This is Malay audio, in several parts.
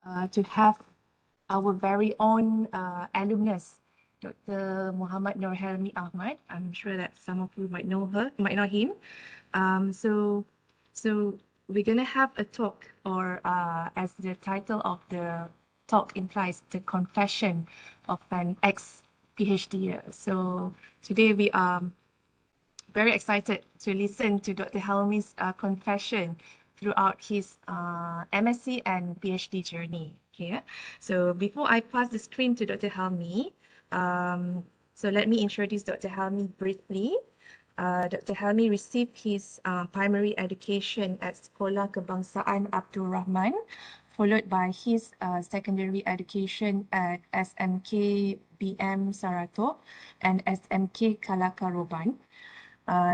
to have our very own alumnus, Dr. Muhammad Nur Helmi Ahmad. I'm sure that some of you might know her, might know him. Um, so, so we're gonna have a talk, or as the title of the talk implies, the confession of an ex-PhD. So today we are very excited to listen to Dr. Helmi's confession throughout his MSc and PhD journey. Okay, so before I pass the screen to Dr. Helmi, so let me introduce Dr. Helmi briefly. Dr. Helmi received his primary education at Sekolah Kebangsaan Abdul Rahman, followed by his secondary education at SMK BM Saratok and SMK Kalakaroban.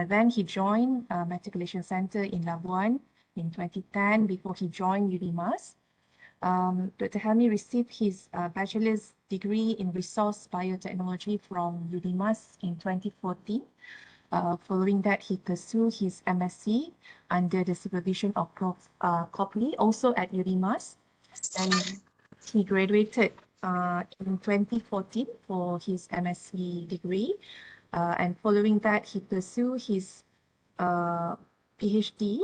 Then he joined Matriculation Center in Labuan in 2010 before he joined UNIMAS. Dr. Helmi received his bachelor's degree in resource biotechnology from UNIMAS in 2014. Following that, he pursued his MSc under the supervision of Prof. Copley, also at UNIMAS. And he graduated in 2014 for his MSc degree. And following that, he pursued his PhD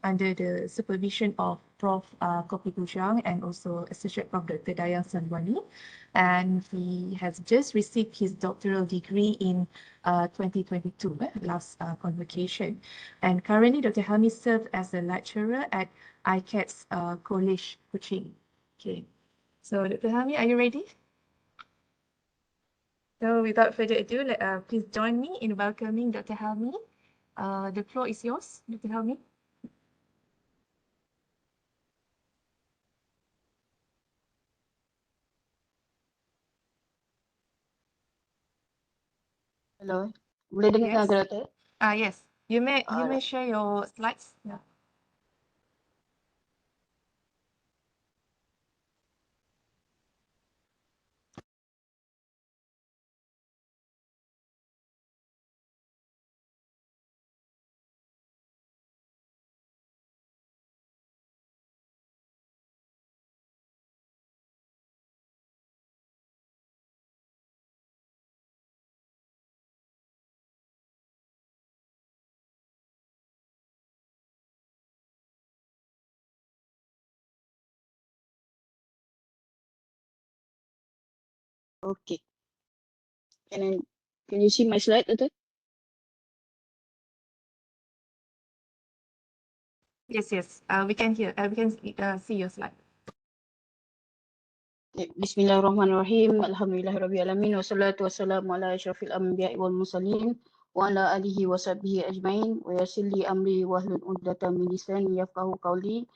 under the supervision of Prof. Kopi Bujang and also Associate Prof. Dr. Dayang Sanwani. And he has just received his doctoral degree in 2022, last convocation. And currently, Dr. Helmi serves as a lecturer at ICATS College, Kuching. Okay. So, Dr. Helmi, are you ready? So without further ado, please join me in welcoming Dr. Helmi. The floor is yours, Dr. Helmi. Hello, boleh dengar Yes. ke doktor? Yes. You may Alright. share your slides. Yeah. Okay. Can you see my slide, doktor? Yes, yes. We can hear. We can see your slide. Bismillahirrahmanirrahim. Alhamdulillahirabbil wassalatu wassalamu ala asyrafil anbiya'i wal mursalin wa ala alihi wa sahbihi ajmain wa yassir li amri wahlul 'uqdatam min lisani yafqahu qawli.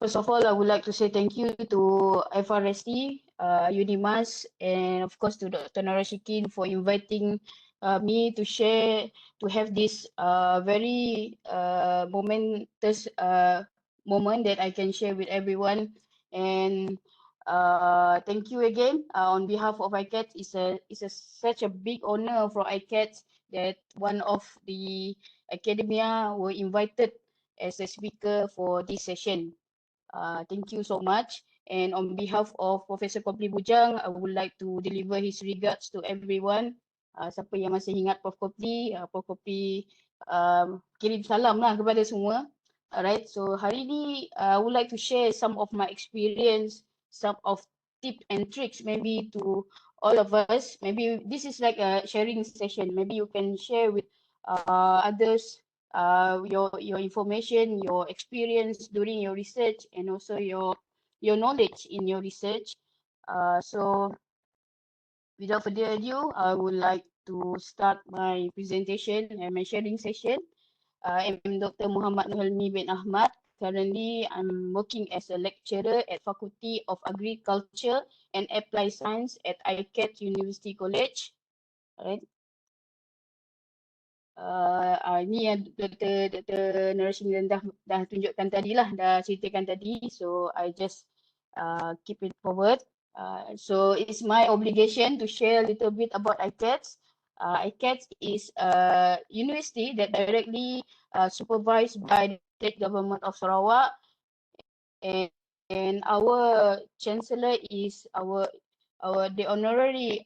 First of all, I would like to say thank you to FRST, UNIMAS, and of course to Dr. Narashikin for inviting me to share, to have this very momentous moment that I can share with everyone. And thank you again on behalf of ICAT. Such a big honor for ICAT that one of the academia were invited as a speaker for this session. Thank you so much. And on behalf of Professor Kopli Bujang, I would like to deliver his regards to everyone. Siapa yang masih ingat Prof. Kopli, Prof. Kopli kirim salam lah kepada semua. Alright, so hari ni I would like to share some of my experience, some of tips and tricks maybe to all of us. Maybe this is like a sharing session. Maybe you can share with others your information, your experience during your research, and also your knowledge in your research. So without further ado, I would like to start my presentation and my sharing session. I'm Dr. Muhammad Nuhelmi bin Ahmad. Currently, I'm working as a lecturer at Faculty of Agriculture and Applied Science at ICAT University College. Alright. Ni yang Dr. Narashikin dah tunjukkan tadi lah, dah ceritakan tadi. So I just keep it forward. So it's my obligation to share a little bit about ICATS. ICATS is a university that directly supervised by the state government of Sarawak, and our chancellor is the honorary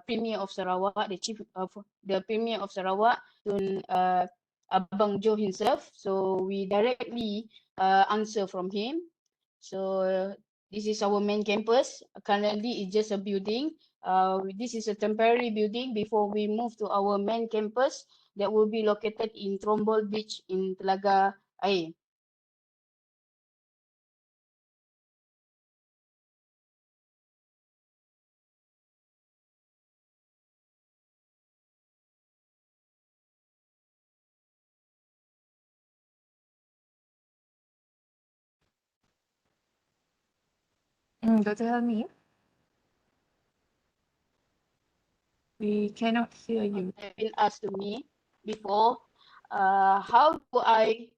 premier of Sarawak, the chief of the premier of Sarawak, Tun Abang Joe himself. So we directly answer from him. So this is our main campus. Currently, it's just a building. This is a temporary building before we move to our main campus that will be located in Trombol Beach in Telaga Air. Dr. Helmi, we cannot hear you. Have been asked to me before, how do I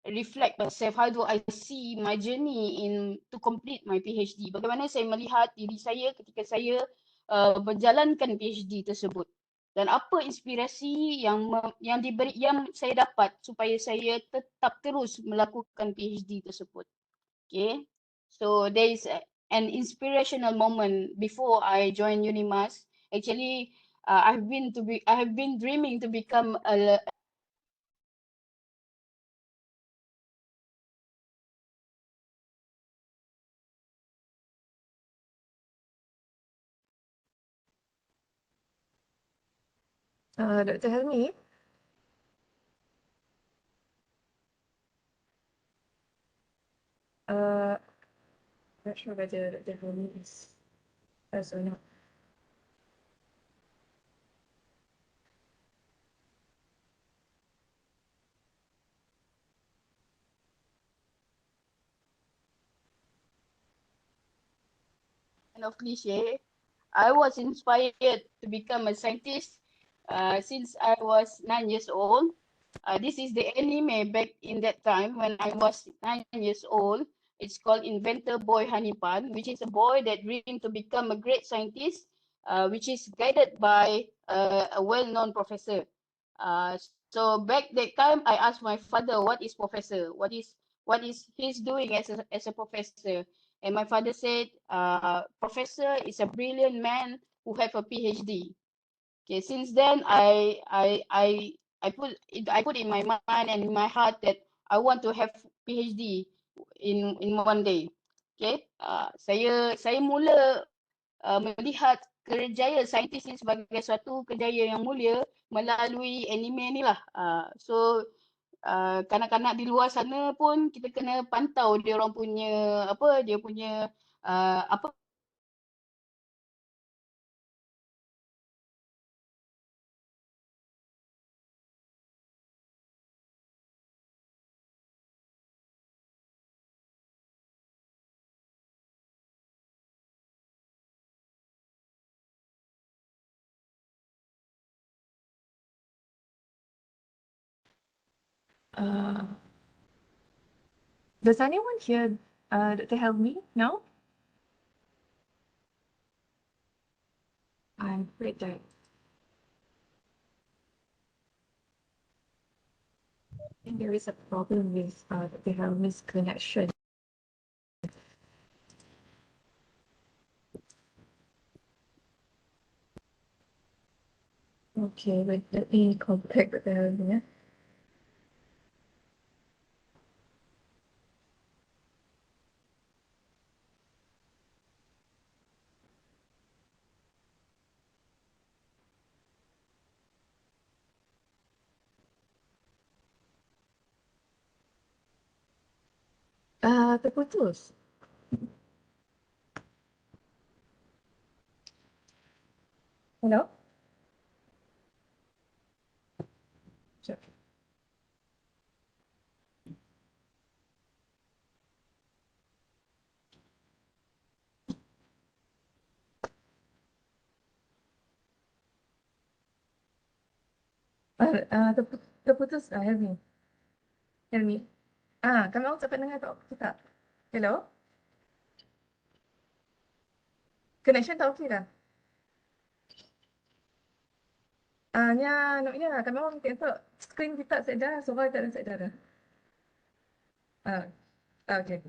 reflect myself? How do I see my journey to complete my PhD? Bagaimana saya melihat diri saya ketika saya menjalankan PhD tersebut? Dan apa inspirasi yang saya dapat supaya saya tetap terus melakukan PhD tersebut? Okay, so there is an inspirational moment before I joined Unimas. Actually, I have been dreaming to become a Dr. Helmi, not sure whether Dr. Helmi is us or not. kind of cliche. I was inspired to become a scientist since I was 9 years old. This is the anime back in that time when I was 9 years old. It's called Inventor Boy Honeypan, which is a boy that dreamed to become a great scientist, which is guided by a well-known professor. Uh, so back that time, I asked my father, "What is professor? What is he's doing as a professor?" And my father said, "Professor is a brilliant man who have a PhD." Okay, since then I put in my mind and in my heart that I want to have PhD in one day. Okay, saya mula melihat kerjaya saintis ini sebagai suatu kerjaya yang mulia melalui anime ni lah. So kanak-kanak di luar sana pun kita kena pantau dia orang punya dia punya apa Uh, does anyone hear Dr. Helmi now? I'm afraid that I think there is a problem with Dr. Helmi's connection. Okay, wait, let me contact Dr. Helmi. Terputus. Hello? Sure. Terputus Helmi. Helmi. Kami orang dapat dengar tak? Hello? Connection tak okey dah? Nya, kami orang tengok screen kita tak sedar, suara tak ada sedar dah. Ah, okay.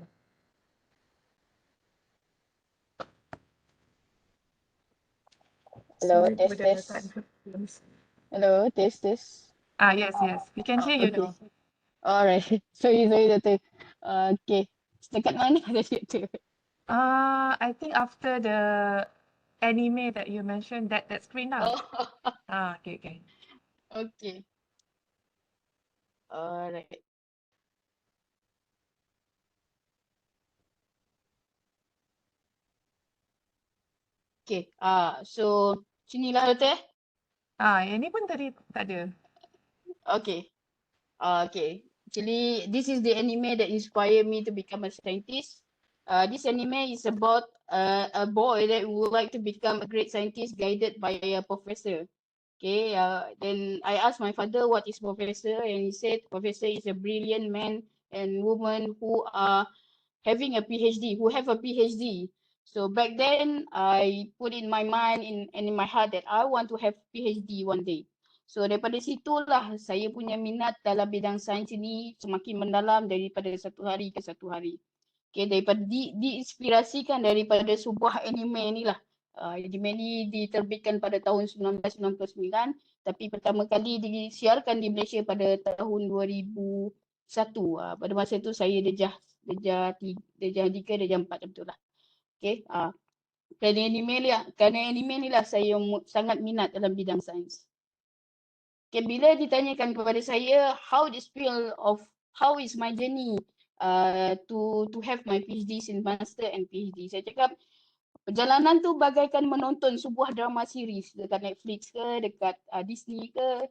Hello, Sorry for test, the test. technical problems. Hello, test, test. Yes, yes. We can hear you Okay. now. Alright. Sorry, Doktor. Okay. Setakat mana tadi, Doktor? I think after the anime that you mentioned, that screen now. Oh, Okay, okay. okay. Alright. Okay. So sinilah, Doktor. Yang ni pun tadi tak ada. Okay. Okay. Actually, this is the anime that inspired me to become a scientist. This anime is about a boy that would like to become a great scientist guided by a professor. Okay, then I asked my father what is professor, and he said professor is a brilliant man and woman who are having a PhD, who have a PhD. So back then, I put in my mind and in my heart that I want to have PhD one day. So daripada situlah saya punya minat dalam bidang sains ini semakin mendalam daripada satu hari ke satu hari. Okay, daripada diinspirasikan daripada sebuah anime ni lah. Anime ni diterbitkan pada tahun 1999 tapi pertama kali disiarkan di Malaysia pada tahun 2001. Pada masa tu saya darjah 3, darjah 4 betul lah. Okay, kerana anime ni lah saya sangat minat dalam bidang sains. Okay, bila ditanyakan kepada saya how is my journey to have my PhD since master and PhD, saya cakap perjalanan tu bagaikan menonton sebuah drama series dekat Netflix ke, dekat Disney ke.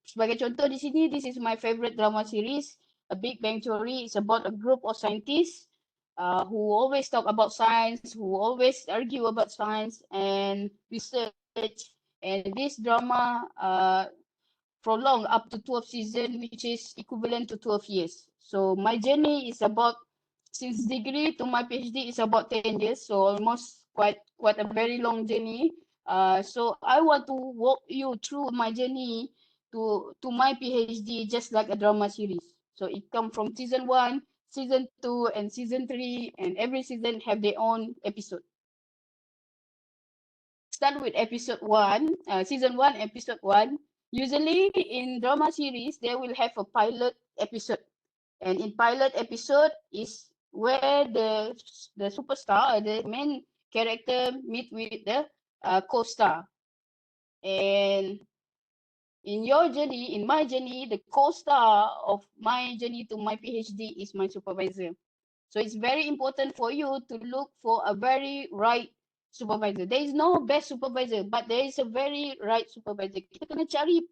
Sebagai contoh di sini, this is my favorite drama series, A Big Bang Theory. It's about a group of scientists who always talk about science, who always argue about science and research. And this drama prolonged up to 12 seasons, which is equivalent to 12 years. So my journey is about, since degree to my PhD is about 10 years, so almost quite a very long journey. So I want to walk you through my journey to my PhD just like a drama series. So it come from season 1, season 2, and season 3, and every season have their own episode. Start with episode 1, season 1, episode 1. Usually in drama series, they will have a pilot episode. And in pilot episode is where the superstar, the main character meet with the co-star. And in your journey, in my journey, the co-star of my journey to my PhD is my supervisor. So it's very important for you to look for a very right supervisor. There is no best supervisor, but there is a very right supervisor. Kita kena cari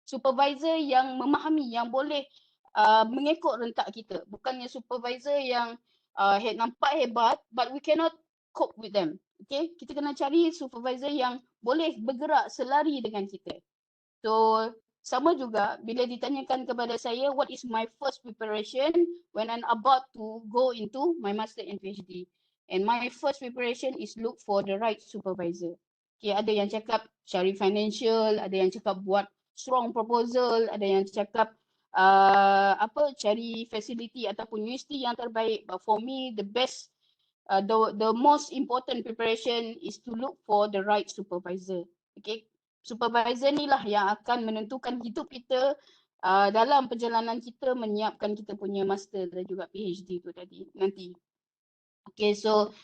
supervisor yang memahami, yang boleh mengekor rentak kita. Bukannya supervisor yang nampak hebat, but we cannot cope with them. Okay, kita kena cari supervisor yang boleh bergerak selari dengan kita. So sama juga bila ditanyakan kepada saya what is my first preparation when I'm about to go into my master and PhD. And my first preparation is look for the right supervisor. Okay, ada yang cakap cari financial, ada yang cakap buat strong proposal, ada yang cakap cari facility ataupun universiti yang terbaik. But for me the best the most important preparation is to look for the right supervisor. Okay, supervisor ni lah yang akan menentukan hidup kita dalam perjalanan kita menyiapkan kita punya master dan juga PhD tu tadi nanti. Okay, so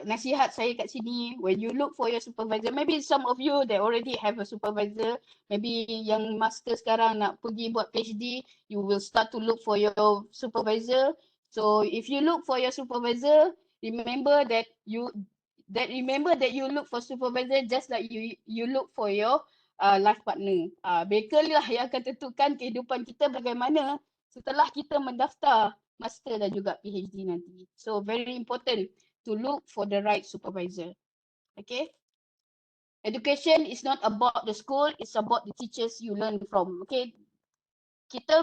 nasihat saya kat sini, when you look for your supervisor, maybe some of you that already have a supervisor, maybe yang master sekarang nak pergi buat PhD, you will start to look for your supervisor. So if you look for your supervisor, remember that you look for supervisor just like you look for your life partner. Mereka lah yang akan tentukan kehidupan kita bagaimana setelah kita mendaftar master dan juga PhD nanti. So very important to look for the right supervisor. Okay. Education is not about the school, it's about the teachers you learn from. Okay.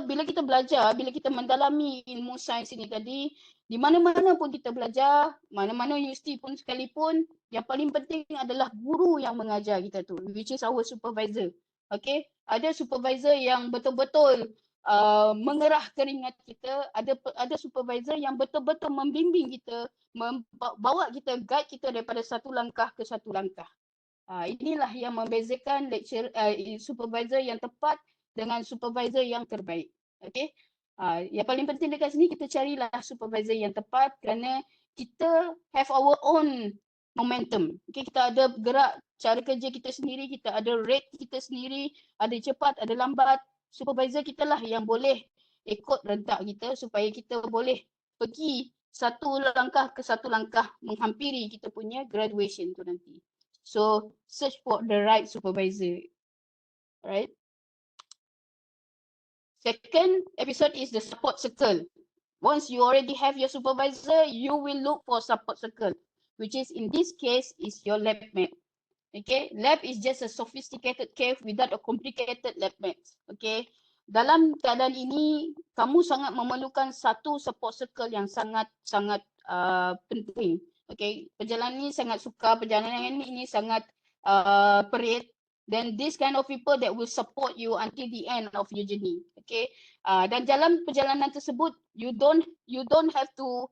Bila kita belajar, bila kita mendalami ilmu sains ini tadi, di mana-mana pun kita belajar, mana-mana universiti pun sekalipun, yang paling penting adalah guru yang mengajar kita tu, which is our supervisor. Okay, ada supervisor yang betul-betul mengerah keringat kita, ada supervisor yang betul-betul membimbing kita, bawa kita, guide kita daripada satu langkah ke satu langkah. Inilah yang membezakan supervisor yang tepat dengan supervisor yang terbaik. Okay. Yang paling penting dekat sini kita carilah supervisor yang tepat kerana kita have our own momentum. Okay, kita ada gerak cara kerja kita sendiri, kita ada rate kita sendiri, ada cepat, ada lambat. Supervisor kita lah yang boleh ikut rentak kita supaya kita boleh pergi satu langkah ke satu langkah menghampiri kita punya graduation tu nanti. So search for the right supervisor. Right. Second episode is the support circle. Once you already have your supervisor, you will look for support circle, which is in this case is your lab mate. Okay, lab is just a sophisticated cave without a complicated lab mate. Okay, dalam keadaan ini kamu sangat memerlukan satu support circle yang sangat penting. Okay, perjalanan ini sangat suka, perjalanan ini sangat perit. Then this kind of people that will support you until the end of your journey. Okay, dan dalam perjalanan tersebut you don't have to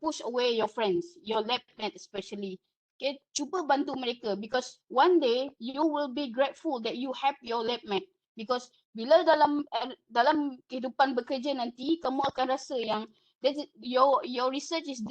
push away your friends, your lab mate especially. Okay, cuba bantu mereka because one day you will be grateful that you have your lab mate. Because bila dalam kehidupan bekerja nanti kamu akan rasa yang your research is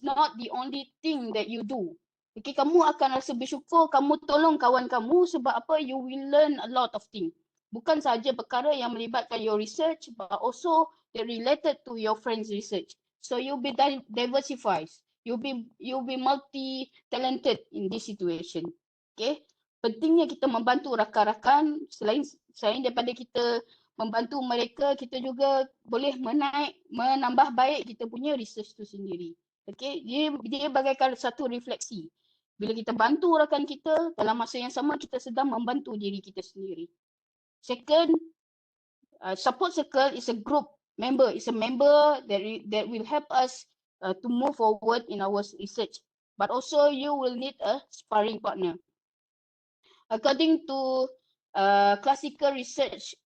not the only thing that you do. Okay, kamu akan rasa bersyukur kamu tolong kawan kamu sebab apa? You will learn a lot of things. Bukan sahaja perkara yang melibatkan your research but also that related to your friends' research. So you'll be diversified. You'll be multi-talented in this situation. Okay. Pentingnya kita membantu rakan-rakan selain daripada kita membantu mereka, kita juga boleh menambah baik kita punya research tu sendiri. Okay. Dia bagaikan satu refleksi. Bila kita bantu rakan kita, dalam masa yang sama kita sedang membantu diri kita sendiri. Second, support circle is a group member. It's a member that will help us to move forward in our research. But also you will need a sparring partner. According to classical research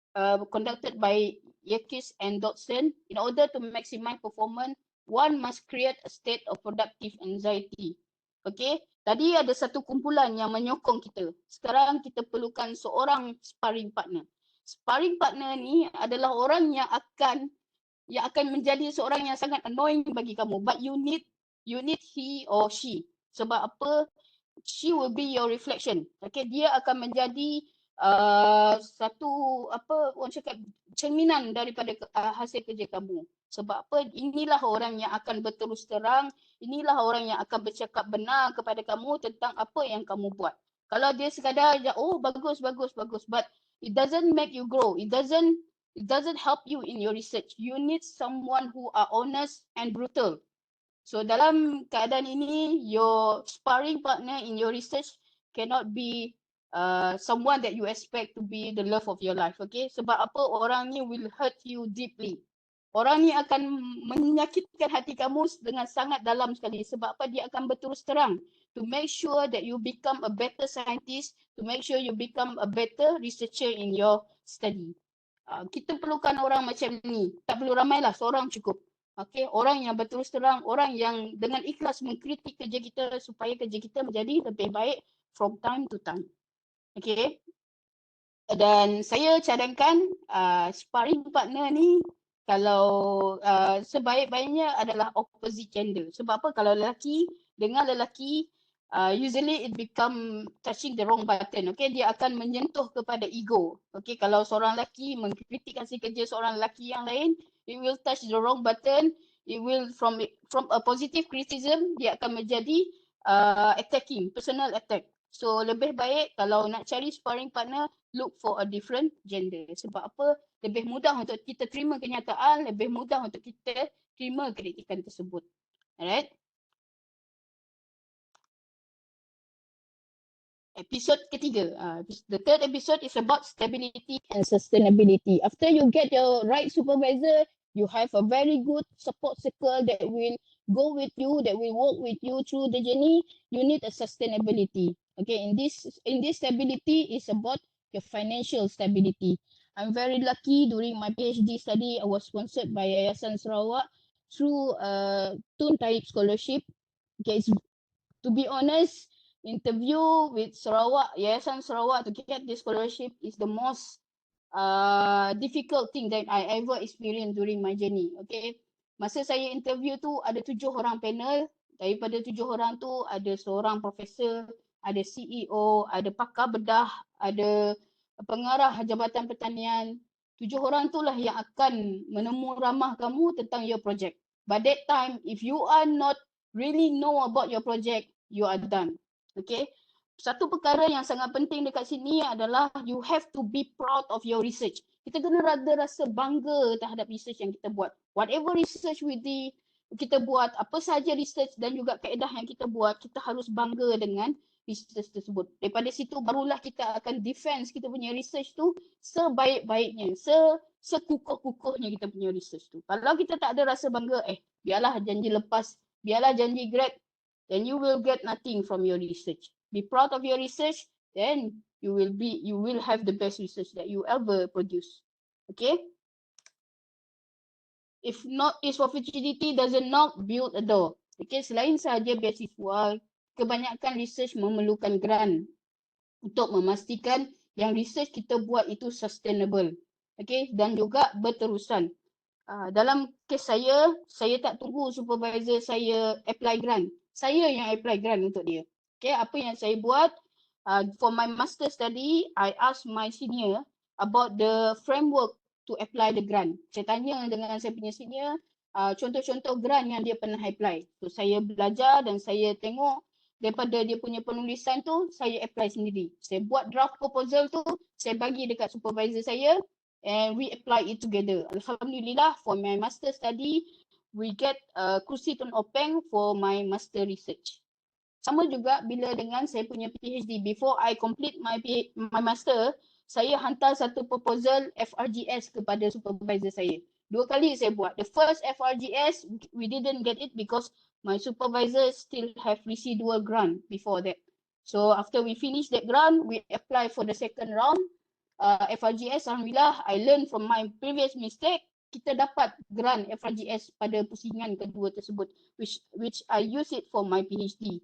conducted by Yerkes and Dodson, in order to maximize performance, one must create a state of productive anxiety. Okay, tadi ada satu kumpulan yang menyokong kita. Sekarang kita perlukan seorang sparring partner. Sparring partner ni adalah orang yang akan menjadi seorang yang sangat annoying bagi kamu. But you need he or she. Sebab apa? She will be your reflection. Okay, dia akan menjadi satu orang cakap cerminan daripada hasil kerja kamu. Sebab apa? Inilah orang yang akan berterus terang, inilah orang yang akan bercakap benar kepada kamu tentang apa yang kamu buat. Kalau dia sekadar bagus, but it doesn't make you grow. It doesn't help you in your research. You need someone who are honest and brutal. So dalam keadaan ini, your sparring partner in your research cannot be someone that you expect to be the love of your life. Okay, sebab apa? Orang ni will hurt you deeply. Orang ni akan menyakitkan hati kamu dengan sangat dalam sekali. Sebab apa? Dia akan berterus terang to make sure that you become a better scientist, to make sure you become a better researcher in your study. Kita perlukan orang macam ni. Tak perlu ramai lah, seorang cukup. Okay, orang yang berterus terang, orang yang dengan ikhlas mengkritik kerja kita supaya kerja kita menjadi lebih baik from time to time. Okay. Dan saya cadangkan sparring partner ni kalau sebaik-baiknya adalah opposite gender. Sebab apa? Kalau lelaki dengan lelaki, usually it become touching the wrong button. Okay, dia akan menyentuh kepada ego. Okay, kalau seorang lelaki mengkritik hasil kerja seorang lelaki yang lain, it will touch the wrong button. It will from a positive criticism, dia akan menjadi attacking, personal attack. So lebih baik kalau nak cari sparring partner, look for a different gender. Sebab apa? Lebih mudah untuk kita terima kenyataan, lebih mudah untuk kita terima kritikan tersebut. Alright. Episode ketiga. The third episode is about stability and sustainability. After you get your right supervisor, you have a very good support circle that will go with you, that will work with you through the journey. You need a sustainability. Okay, in this stability is about your financial stability. I'm very lucky during my PhD study, I was sponsored by Yayasan Sarawak through a Tun Taib scholarship. Okay, to be honest, interview with Sarawak, Yayasan Sarawak to get this scholarship is the most difficult thing that I ever experienced during my journey. Okay, masa saya interview tu ada 7 orang panel. Daripada 7 orang tu ada seorang profesor, ada CEO, ada pakar bedah, ada pengarah Jabatan Pertanian. 7 orang tu lah yang akan menemu ramah kamu tentang your project. By that time, if you are not really know about your project, you are done. Okay. Satu perkara yang sangat penting dekat sini adalah you have to be proud of your research. Kita kena rasa bangga terhadap research yang kita buat. Whatever research kita buat, apa sahaja research dan juga kaedah yang kita buat, kita harus bangga dengan research tersebut. Daripada situ barulah kita akan defense kita punya research tu sebaik-baiknya, sekukuh-kukuhnya kita punya research tu. Kalau kita tak ada rasa bangga, biarlah janji lepas, biarlah jangi grad, then you will get nothing from your research. Be proud of your research, then you will have the best research that you ever produce. Okay? If for futurity doesn't knock, build a door. Okay, selain sahaja beasiswa, kebanyakan research memerlukan grant untuk memastikan yang research kita buat itu sustainable. Okay, dan juga berterusan. Dalam kes saya tak tunggu supervisor saya apply grant. Saya yang apply grant untuk dia. Okay, apa yang saya buat, for my master study, I ask my senior about the framework to apply the grant. Saya tanya dengan saya punya senior, contoh-contoh grant yang dia pernah apply. So saya belajar dan saya tengok daripada dia punya penulisan tu, saya apply sendiri. Saya buat draft proposal tu, saya bagi dekat supervisor saya, and we apply it together. Alhamdulillah, for my master study, we get kursi Tun Openg for my master research. Sama juga bila dengan saya punya PhD. Before I complete my master, saya hantar satu proposal FRGS kepada supervisor saya. 2 kali saya buat. The first FRGS, we didn't get it because my supervisor still have residual grant before that. So after we finish that grant, we apply for the second round. FRGS, Alhamdulillah, I learn from my previous mistake, kita dapat grant FRGS pada pusingan kedua tersebut, which I use it for my PhD.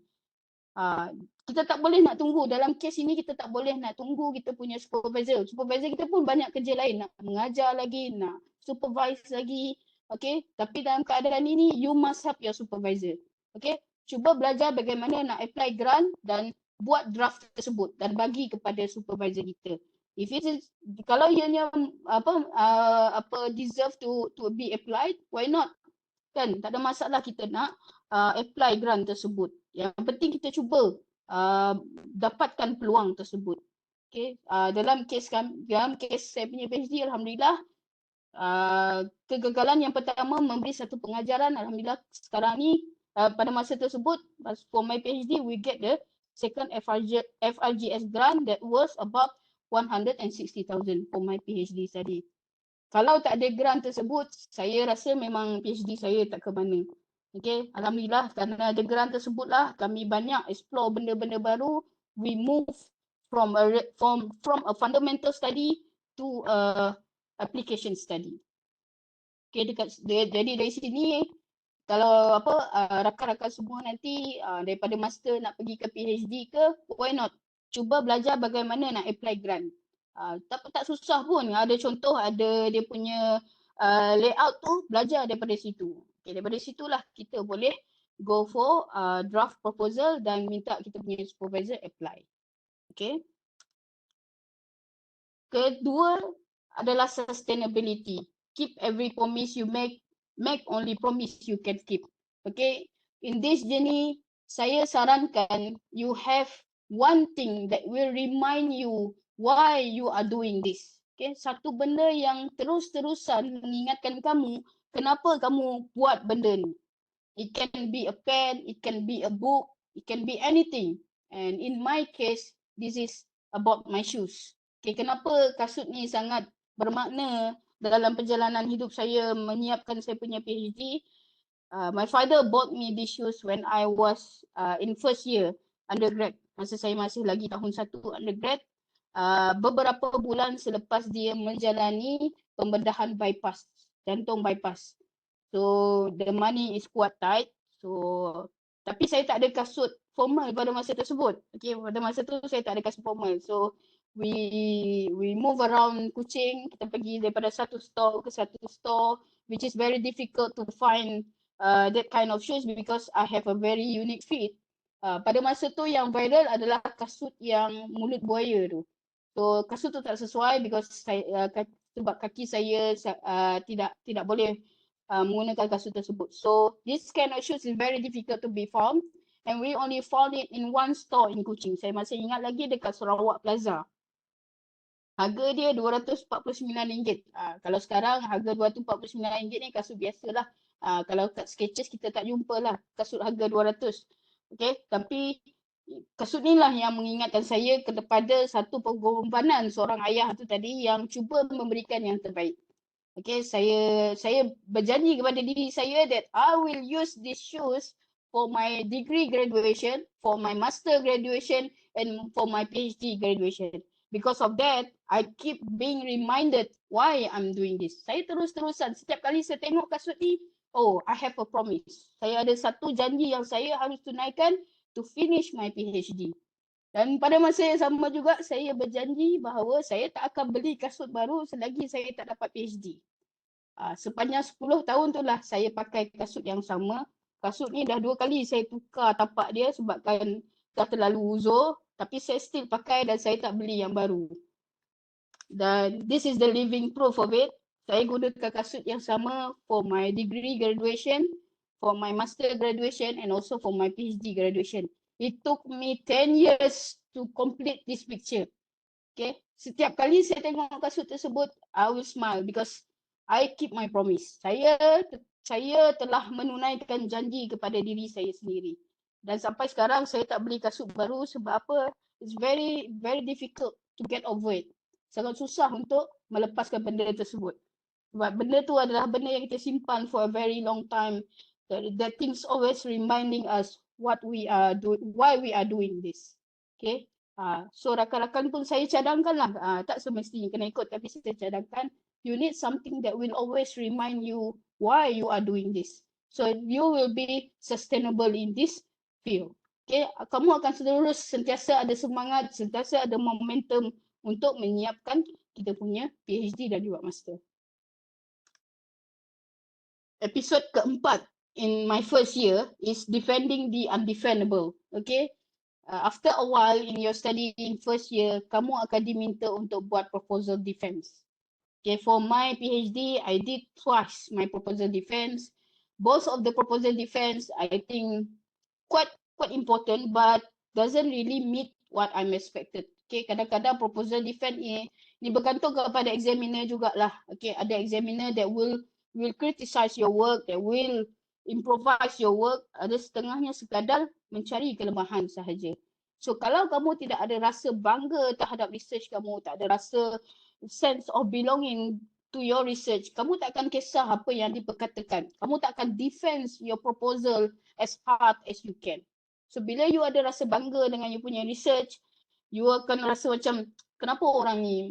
Kita tak boleh nak tunggu, dalam kes ini kita tak boleh nak tunggu kita punya supervisor. Supervisor kita pun banyak kerja lain, nak mengajar lagi, nak supervise lagi. Okay, tapi dalam keadaan ini, you must help your supervisor. Okay, cuba belajar bagaimana nak apply grant dan buat draft tersebut dan bagi kepada supervisor kita. If it is, kalau ianya deserve to be applied, why not? Kan, tak ada masalah kita nak apply grant tersebut. Yang penting kita cuba dapatkan peluang tersebut. Okay, dalam kes saya punya PhD, Alhamdulillah, kegagalan yang pertama memberi satu pengajaran. Alhamdulillah sekarang ni pada masa tersebut, for my PhD, we get the second FRGS grant that was about 160,000 for my PhD study. Kalau tak ada grant tersebut, saya rasa memang PhD saya tak ke mana. Okay, Alhamdulillah kerana ada grant tersebut lah, kami banyak explore benda-benda baru. We move from a fundamental study to a application study. Okay, jadi dari sini, kalau rakan-rakan semua nanti daripada master nak pergi ke PhD ke, why not? Cuba belajar bagaimana nak apply grant. Tak susah pun. Ada contoh, ada dia punya layout tu, belajar daripada situ. Okay, daripada situlah kita boleh go for draft proposal dan minta kita punya supervisor apply. Okay. Kedua adalah sustainability. Keep every promise you make only promise you can keep. Okay. In this journey, saya sarankan you have one thing that will remind you why you are doing this. Okay, satu benda yang terus-terusan mengingatkan kamu kenapa kamu buat benda ni. It can be a pen, it can be a book, it can be anything. And in my case, this is about my shoes. Okay, kenapa kasut ni sangat bermakna dalam perjalanan hidup saya menyiapkan saya punya PhD. My father bought me these shoes when I was in first year undergrad. Masa saya masih lagi tahun 1 undergrad. Beberapa bulan selepas dia menjalani pembedahan bypass, jantung bypass. So the money is quite tight. So tapi saya tak ada kasut formal pada masa tersebut. Okay, pada masa tu saya tak ada kasut formal. So we move around Kuching, kita pergi daripada satu store ke satu store, which is very difficult to find that kind of shoes because I have a very unique fit. Pada masa tu yang viral adalah kasut yang mulut buaya tu. So kasut tu tak sesuai because saya, sebab kaki saya tidak boleh menggunakan kasut tersebut. So this kind of shoes is very difficult to be found and we only found it in one store in Kuching. Saya masih ingat lagi dekat Sarawak Plaza. Harga dia RM249. Kalau sekarang harga RM249 ni kasut biasalah. Kalau kat Skechers kita tak jumpa lah kasut harga 200. Okay, tapi kasut ni lah yang mengingatkan saya kepada satu pengorbanan seorang ayah tu tadi yang cuba memberikan yang terbaik. Okay, saya berjanji kepada diri saya that I will use these shoes for my degree graduation, for my master graduation and for my PhD graduation. Because of that, I keep being reminded why I'm doing this. Saya terus-terusan setiap kali saya tengok kasut ni, oh, I have a promise. Saya ada satu janji yang saya harus tunaikan to finish my PhD. Dan pada masa yang sama juga, saya berjanji bahawa saya tak akan beli kasut baru selagi saya tak dapat PhD. Sepanjang 10 tahun tu lah saya pakai kasut yang sama. Kasut ni dah 2 kali saya tukar tapak dia sebabkan dah terlalu uzur. Tapi saya still pakai dan saya tak beli yang baru. Dan this is the living proof of it. Saya gunakan kasut yang sama for my degree graduation, for my master graduation and also for my PhD graduation. It took me 10 years to complete this picture. Okay, setiap kali saya tengok kasut tersebut, I will smile because I keep my promise. Saya telah menunaikan janji kepada diri saya sendiri. Dan sampai sekarang saya tak beli kasut baru sebab apa? It's very difficult to get over it. Sangat susah untuk melepaskan benda tersebut. Sebab benda tu adalah benda yang kita simpan for a very long time. That things always reminding us what we are doing, why we are doing this. Okay. So rakan-rakan pun saya cadangkan lah. Tak semestinya kena ikut tapi saya cadangkan. You need something that will always remind you why you are doing this. So you will be sustainable in this field. Okay, kamu akan terus sentiasa ada semangat, sentiasa ada momentum untuk menyiapkan kita punya PhD dan juga master. Episod keempat in my first year is defending the undefendable. Okay, after a while in your study in first year, kamu akan diminta untuk buat proposal defense. Okay, for my PhD, I did twice my proposal defense. Both of the proposal defense, I think quite important, but doesn't really meet what I'm expected. Okay, kadang-kadang proposal defense ini bergantung kepada examiner jugalah. Okay, ada examiner that will criticize your work, that will improvise your work. Ada setengahnya sekadar mencari kelemahan sahaja. So kalau kamu tidak ada rasa bangga terhadap research kamu, tak ada rasa sense of belonging to your research, kamu tak akan kisah apa yang diperkatakan. Kamu tak akan defense your proposal as hard as you can. So bila you ada rasa bangga dengan you punya research, you akan rasa macam kenapa orang ni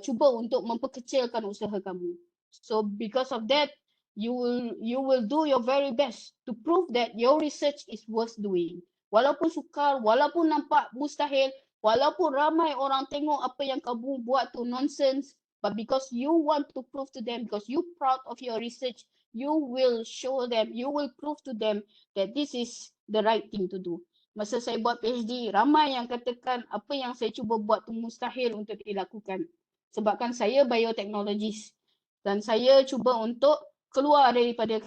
cuba untuk memperkecilkan usaha kamu. So because of that, you will do your very best to prove that your research is worth doing. Walaupun sukar, walaupun nampak mustahil, walaupun ramai orang tengok apa yang kamu buat tu nonsense, but because you want to prove to them, because you proud of your research, you will show them, you will prove to them that this is the right thing to do. Masa saya buat PhD, ramai yang katakan apa yang saya cuba buat tu mustahil untuk dilakukan. Sebabkan saya biotechnologist dan saya cuba untuk keluar daripada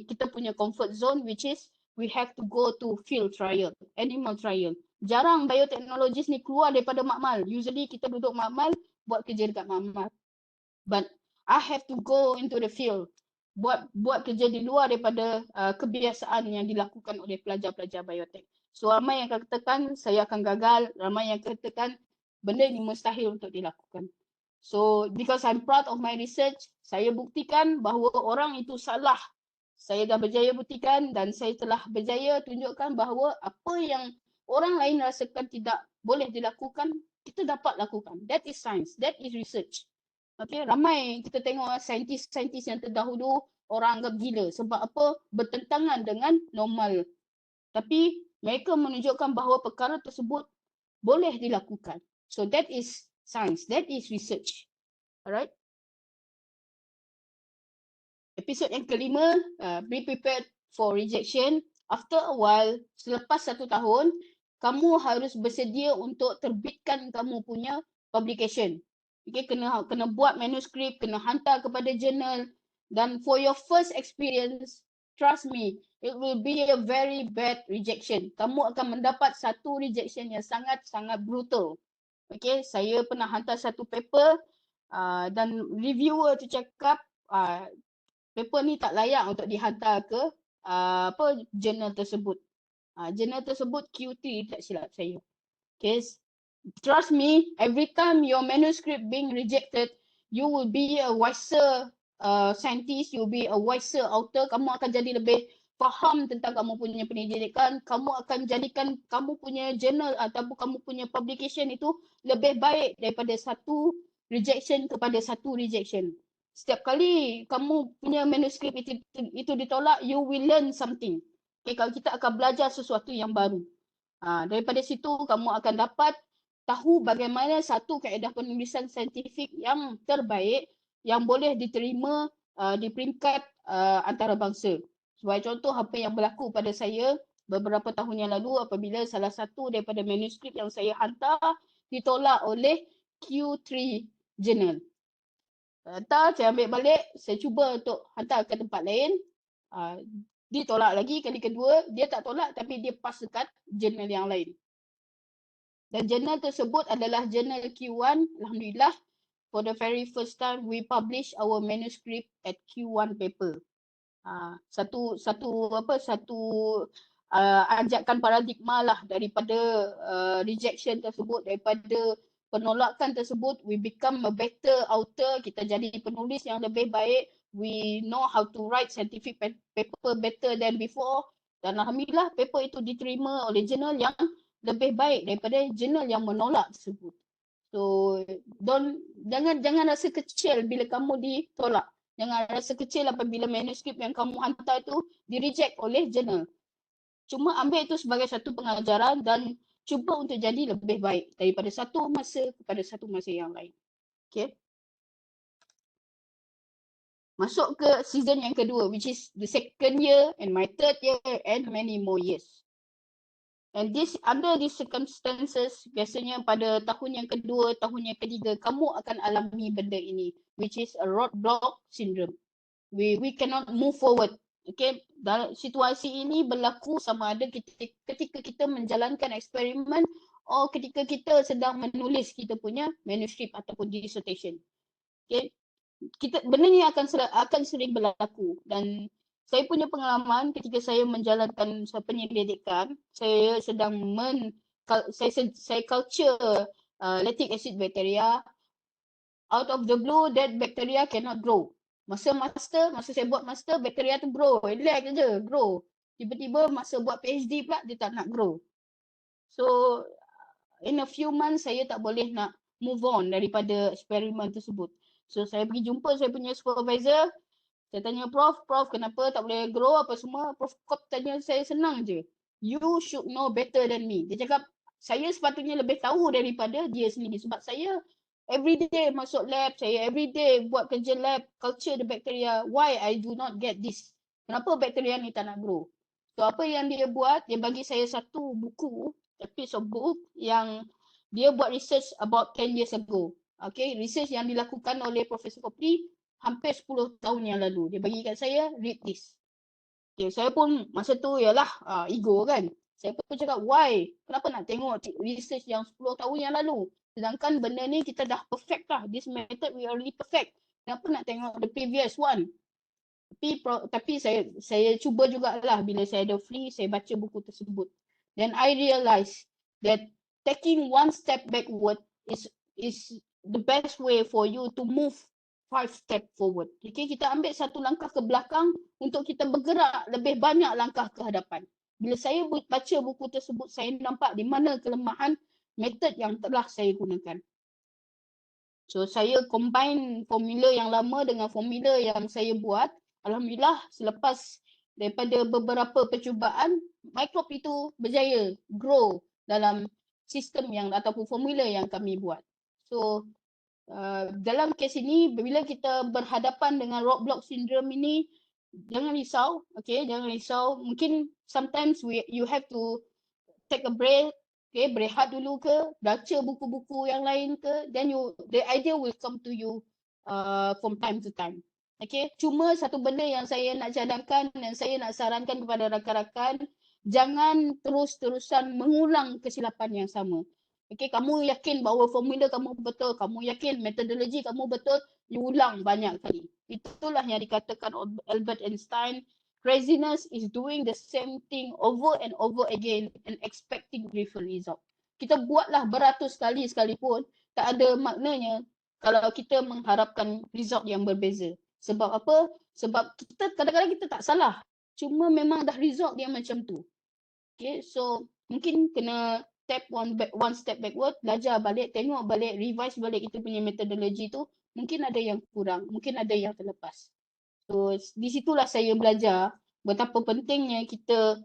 kita punya comfort zone, which is we have to go to field trial, animal trial. Jarang biotechnologist ni keluar daripada makmal. Usually kita duduk makmal, buat kerja dekat makmal. But I have to go into the field, buat kerja di luar daripada kebiasaan yang dilakukan oleh pelajar-pelajar biotech. So ramai yang katakan saya akan gagal, ramai yang katakan benda ini mustahil untuk dilakukan. So because I'm proud of my research, saya buktikan bahawa orang itu salah. Saya dah berjaya buktikan dan saya telah berjaya tunjukkan bahawa apa yang orang lain rasakan tidak boleh dilakukan, kita dapat lakukan. That is science, that is research. Okay, ramai kita tengok saintis-saintis yang terdahulu orang anggap gila. Sebab apa? Bertentangan dengan normal. Tapi mereka menunjukkan bahawa perkara tersebut boleh dilakukan. So that is science, that is research. Alright. Episod yang kelima, be prepared for rejection. After a while, selepas 1 tahun, kamu harus bersedia untuk terbitkan kamu punya publication. Okay, kena buat manuskrip, kena hantar kepada jurnal. Dan for your first experience, trust me, it will be a very bad rejection. Kamu akan mendapat satu rejection yang sangat-sangat brutal. Okay, saya pernah hantar satu paper dan reviewer tu cakap paper ni tak layak untuk dihantar ke jurnal tersebut. Jurnal tersebut Q3 tak silap saya. Okay, trust me, every time your manuscript being rejected, you will be a wiser scientist, you will be a wiser author. Kamu akan jadi lebih faham tentang kamu punya pendidikan. Kamu akan jadikan kamu punya journal ataupun kamu punya publication itu lebih baik daripada satu rejection kepada satu rejection. Setiap kali kamu punya manuskrip itu ditolak, you will learn something. Okay, kalau kita akan belajar sesuatu yang baru. Daripada situ kamu akan dapat tahu bagaimana satu kaedah penulisan saintifik yang terbaik yang boleh diterima di peringkat antarabangsa. Sebagai contoh apa yang berlaku pada saya beberapa tahun yang lalu apabila salah satu daripada manuskrip yang saya hantar ditolak oleh Q3 Journal. Hantar, saya ambil balik, saya cuba untuk hantar ke tempat lain. Ditolak lagi kali kedua, dia tak tolak tapi dia pass dekat jurnal yang lain. Dan jurnal tersebut adalah jurnal Q1. Alhamdulillah, for the very first time we publish our manuscript at Q1 paper. Satu anjakan paradigma lah daripada rejection tersebut, daripada penolakan tersebut, we become a better author, kita jadi penulis yang lebih baik, we know how to write scientific paper better than before, dan alhamdulillah paper itu diterima oleh jurnal yang lebih baik daripada jurnal yang menolak tersebut. So jangan rasa kecil bila kamu ditolak. Jangan rasa kecil apabila manuskrip yang kamu hantar itu di-reject oleh jurnal. Cuma ambil itu sebagai satu pengajaran dan cuba untuk jadi lebih baik daripada satu masa kepada satu masa yang lain. Okay. Masuk ke season yang kedua, which is the second year and my third year and many more years. And under these circumstances, biasanya pada tahun yang kedua, tahun yang ketiga, kamu akan alami benda ini, which is a roadblock syndrome. We cannot move forward. Okay, dalam situasi ini berlaku sama ada ketika kita menjalankan eksperimen atau ketika kita sedang menulis kita punya manuskrip ataupun dissertation. Okay, benda ni akan sering berlaku dan saya punya pengalaman ketika saya menjalankan penyelidikan, saya sedang saya culture lactic acid bacteria. Out of the blue, that bacteria cannot grow. Masa saya buat master, bacteria tu grow, relax je, grow. Tiba-tiba masa buat PhD pula, dia tak nak grow. So, in a few months, saya tak boleh nak move on daripada eksperimen tersebut. So, saya pergi jumpa saya punya supervisor. Saya tanya, Prof, kenapa tak boleh grow apa semua? Prof tanya saya senang je. You should know better than me. Dia cakap, saya sepatutnya lebih tahu daripada dia sendiri. Sebab saya everyday masuk lab, saya everyday buat kerja lab, culture the bacteria. Why I do not get this? Kenapa bacteria ni tak nak grow? So apa yang dia buat, dia bagi saya satu buku, a piece of book yang dia buat research about 10 years ago. Okay, research yang dilakukan oleh Profesor Kopri hampir 10 tahun yang lalu. Dia bagi kat saya, read this. Okay, saya pun masa tu ialah ego kan. Saya pun cakap, why? Kenapa nak tengok research yang 10 tahun yang lalu? Sedangkan benda ni kita dah perfect lah. This method we already perfect. Kenapa nak tengok the previous one? Tapi saya cuba jugalah bila saya ada free, saya baca buku tersebut. Then I realise that taking one step backward is the best way for you to move 5 step forward. Okay, kita ambil satu langkah ke belakang untuk kita bergerak lebih banyak langkah ke hadapan. Bila saya baca buku tersebut, saya nampak di mana kelemahan metod yang telah saya gunakan. So, saya combine formula yang lama dengan formula yang saya buat Alhamdulillah selepas daripada beberapa percubaan, Microp itu berjaya grow dalam sistem yang ataupun formula yang kami buat. So dalam kes ini bila kita berhadapan dengan roadblock syndrome ini, jangan risau, okay, jangan risau. Mungkin sometimes you have to take a break, okay, berehat dulu ke, baca buku-buku yang lain ke, then the idea will come to you from time to time. Okay, cuma satu benda yang saya nak cadangkan dan saya nak sarankan kepada rakan-rakan, jangan terus-terusan mengulang kesilapan yang sama. Okay, kamu yakin bahawa formula kamu betul, kamu yakin metodologi kamu betul, you ulang banyak kali. Itulah yang dikatakan Albert Einstein, craziness is doing the same thing over and over again and expecting different result. Kita buatlah beratus kali sekalipun, tak ada maknanya kalau kita mengharapkan result yang berbeza. Sebab apa? Sebab kita kadang-kadang kita tak salah. Cuma memang dah result dia macam tu. Okay, so mungkin kena step one step backward, belajar balik, tengok balik, revise balik kita punya metodologi tu. Mungkin ada yang kurang, mungkin ada yang terlepas. So di situlah saya belajar betapa pentingnya kita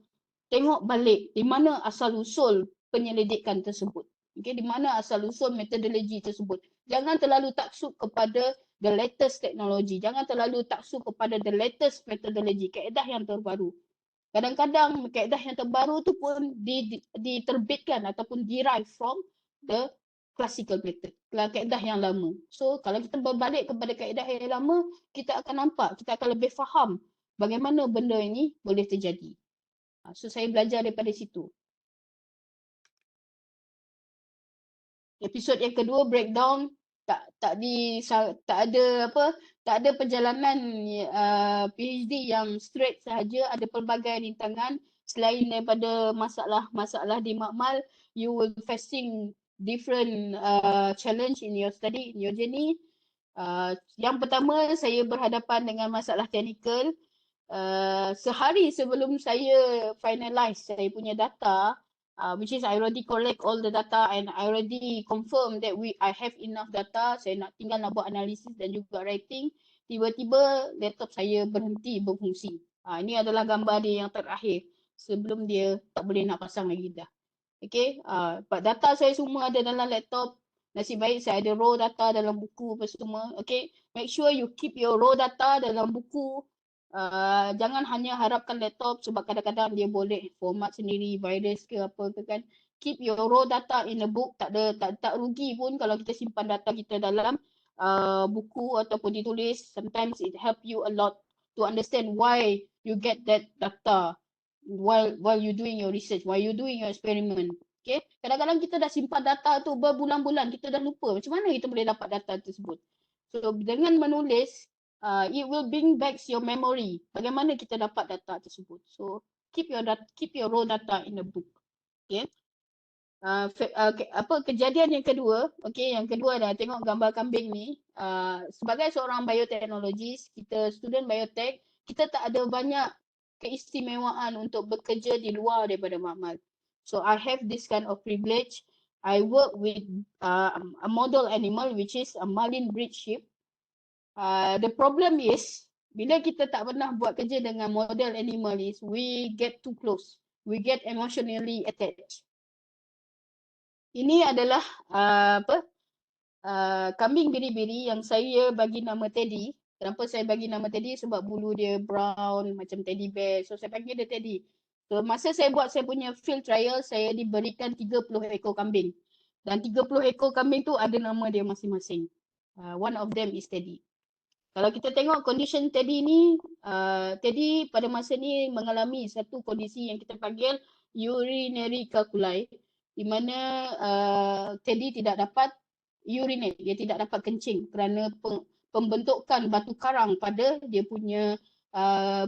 tengok balik di mana asal usul penyelidikan tersebut. Okay, di mana asal usul metodologi tersebut. Jangan terlalu taksub kepada the latest technology. Jangan terlalu taksub kepada the latest metodologi, kaedah yang terbaru. Kadang-kadang kaedah yang terbaru tu pun diterbitkan ataupun derive from the classical method, kaedah yang lama. So kalau kita berbalik kepada kaedah yang lama, kita akan nampak, kita akan lebih faham bagaimana benda ini boleh terjadi. So saya belajar daripada situ. Episod yang kedua, breakdown, tak ada perjalanan PhD yang straight sahaja, ada pelbagai rintangan. Selain daripada masalah di makmal, you will facing different challenge in your study, in your journey. Yang pertama, saya berhadapan dengan masalah teknikal. Sehari sebelum saya finalize saya punya data, which is I already collect all the data and I already confirm that I have enough data. Saya nak tinggal nak buat analisis dan juga writing. Tiba-tiba laptop saya berhenti berfungsi. Ini adalah gambar dia yang terakhir sebelum dia tak boleh nak pasang lagi dah. Okay, data saya semua ada dalam laptop. Nasib baik saya ada raw data dalam buku apa semua. Okay, make sure you keep your raw data dalam buku. Jangan hanya harapkan laptop sebab kadang-kadang dia boleh format sendiri, virus ke apa ke kan. Keep your raw data in a book. Tak rugi pun kalau kita simpan data kita dalam buku ataupun ditulis. Sometimes it help you a lot to understand why you get that data while you doing your research, while you doing your experiment. Okay, kadang-kadang kita dah simpan data tu berbulan-bulan, kita dah lupa macam mana kita boleh dapat data tersebut. So dengan menulis, it will bring back your memory. Bagaimana kita dapat data tersebut. So keep your raw data in the book. Okay. Kejadian yang kedua, okay, yang kedua dah tengok gambar kambing ni. Sebagai seorang bioteknologis, kita student biotek, kita tak ada banyak keistimewaan untuk bekerja di luar daripada makmal. So I have this kind of privilege. I work with a model animal which is a marlin breed sheep. The problem is bila kita tak pernah buat kerja dengan model animal is we get too close. We get emotionally attached. Ini adalah kambing biri-biri yang saya bagi nama Teddy. Kenapa saya bagi nama Teddy? Sebab bulu dia brown macam teddy bear. So saya panggil dia Teddy. So masa saya buat saya punya field trial, saya diberikan 30 ekor kambing. Dan 30 ekor kambing tu ada nama dia masing-masing. One of them is Teddy. Kalau kita tengok condition Teddy ni, Teddy pada masa ni mengalami satu kondisi yang kita panggil urinary calculi, di mana Teddy tidak dapat urinate, dia tidak dapat kencing kerana pembentukan batu karang pada dia punya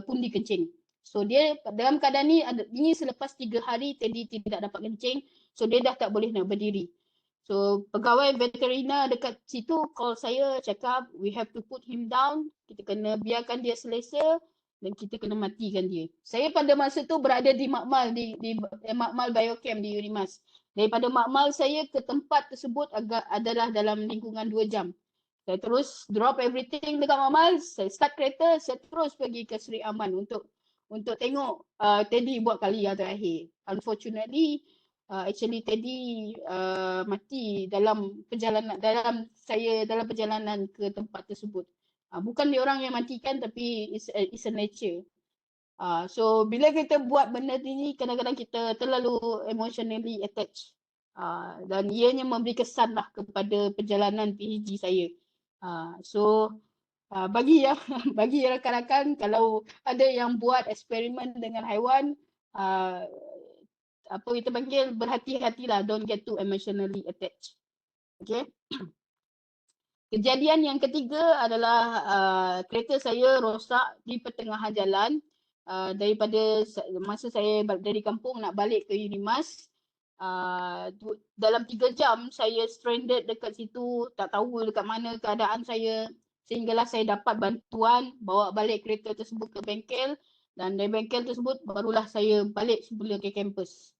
pundi kencing. So dia dalam keadaan ni, ini selepas 3 hari Teddy tidak dapat kencing, so dia dah tak boleh nak berdiri. So pegawai veterina dekat situ call saya, cakap we have to put him down, kita kena biarkan dia selesa dan kita kena matikan dia. Saya pada masa tu berada di makmal, di makmal biochem di Unimas. Daripada makmal saya ke tempat tersebut adalah dalam lingkungan 2 jam. Saya terus drop everything dekat Mamal, saya start kereta, saya terus pergi ke Seri Aman untuk tengok Teddy buat kali yang terakhir. Unfortunately, actually Teddy mati dalam perjalanan ke tempat tersebut. Bukan dia orang yang matikan, tapi it's a nature. So bila kita buat benda ni, kadang-kadang kita terlalu emotionally attached. Dan ianya memberi kesan lah kepada perjalanan PhD saya. So bagi yang bagi rakan-rakan, kalau ada yang buat eksperimen dengan haiwan, apa kita panggil, berhati-hatilah, don't get too emotionally attached. Okay. Kejadian yang ketiga adalah kereta saya rosak di pertengahan jalan. Daripada masa saya dari kampung nak balik ke Unimas, dalam 3 jam saya stranded dekat situ, tak tahu dekat mana keadaan saya, sehinggalah saya dapat bantuan bawa balik kereta tersebut ke bengkel, dan dari bengkel tersebut barulah saya balik semula ke kampus.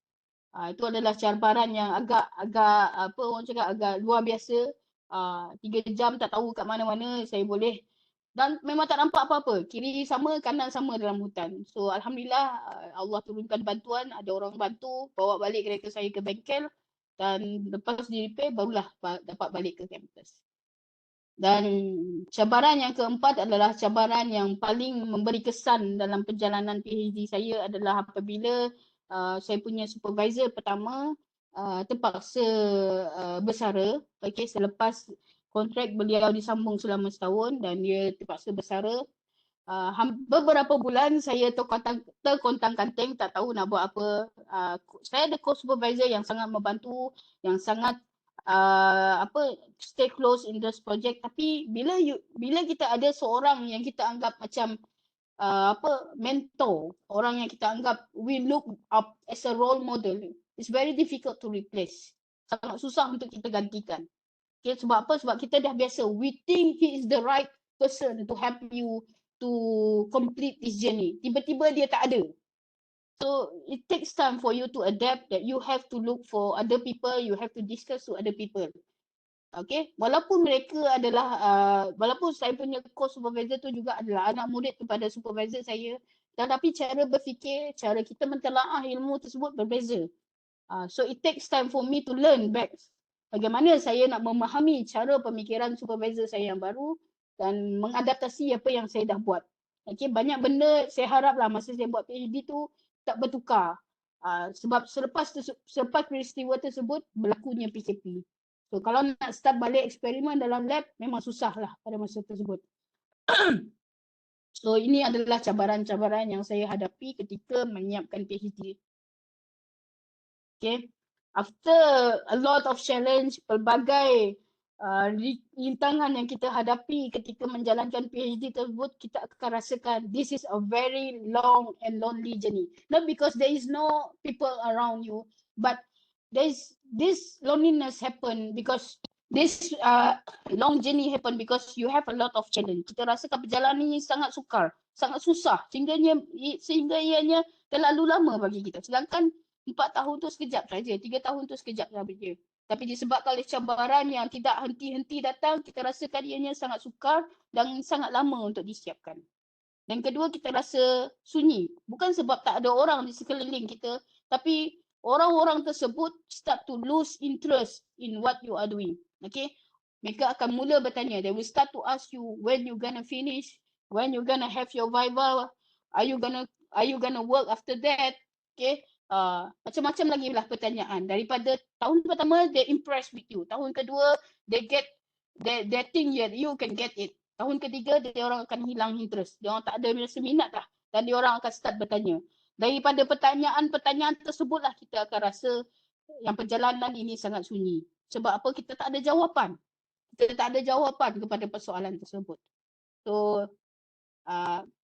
Itu adalah cabaran yang agak apa orang cakap, agak luar biasa. 3 jam tak tahu kat mana-mana saya boleh, dan memang tak nampak apa-apa, kiri sama kanan sama dalam hutan. So alhamdulillah, Allah turunkan bantuan, ada orang bantu bawa balik kereta saya ke bengkel, dan lepas di repair barulah dapat balik ke kampus. Dan cabaran yang keempat adalah cabaran yang paling memberi kesan dalam perjalanan PhD saya adalah apabila saya punya supervisor pertama terpaksa bersara, selepas kontrak beliau disambung selama setahun dan dia terpaksa bersara. Beberapa bulan saya terkontang-kanting, tak tahu nak buat apa. Saya ada co-supervisor yang sangat membantu, yang sangat stay close in this project, tapi bila kita ada seorang yang kita anggap macam mentor, orang yang kita anggap we look up as a role model, it's very difficult to replace. Sangat susah untuk kita gantikan. Okay, sebab apa? Sebab kita dah biasa, we think he is the right person to help you to complete this journey. Tiba-tiba dia tak ada. So it takes time for you to adapt, that you have to look for other people, you have to discuss to other people. Okay, walaupun mereka adalah, walaupun saya punya co-supervisor tu juga adalah anak murid kepada supervisor saya, tetapi cara berfikir, cara kita mentelaah ilmu tersebut berbeza. So it takes time for me to learn back bagaimana saya nak memahami cara pemikiran supervisor saya yang baru dan mengadaptasi apa yang saya dah buat. Okay, banyak benda saya haraplah masa saya buat PhD tu tak bertukar. Sebab selepas peristiwa tersebut berlakunya PKP. So kalau nak start balik eksperimen dalam lab memang susah lah pada masa tersebut. So ini adalah cabaran-cabaran yang saya hadapi ketika menyiapkan PhD. Okay. After a lot of challenge, pelbagai rintangan yang kita hadapi ketika menjalankan PhD tersebut, kita akan rasakan this is a very long and lonely journey. Not because there is no people around you, but this loneliness happen because this long journey happen because you have a lot of challenge. Kita rasakan perjalanan ini sangat sukar, sangat susah, sehingga ianya terlalu lama bagi kita. Sedangkan 4 tahun tu sekejap saja, 3 tahun tu sekejap saja. Tapi disebabkan oleh cabaran yang tidak henti-henti datang, kita rasakan ianya sangat sukar dan sangat lama untuk disiapkan. Dan kedua, kita rasa sunyi. Bukan sebab tak ada orang di sekeliling kita, tapi orang-orang tersebut start to lose interest in what you are doing. Okay? Mereka akan mula bertanya. They will start to ask you when you gonna finish, when you gonna have your viva, are you gonna work after that? Okay? Macam-macam lagi lah pertanyaan. Daripada tahun pertama, they impressed with you. Tahun kedua, they think that you can get it. Tahun ketiga, dia orang akan hilang interest. Dia orang tak ada rasa minat dah. Dan dia orang akan start bertanya. Daripada pertanyaan-pertanyaan tersebutlah kita akan rasa yang perjalanan ini sangat sunyi. Sebab apa? Kita tak ada jawapan. Kita tak ada jawapan kepada persoalan tersebut. So,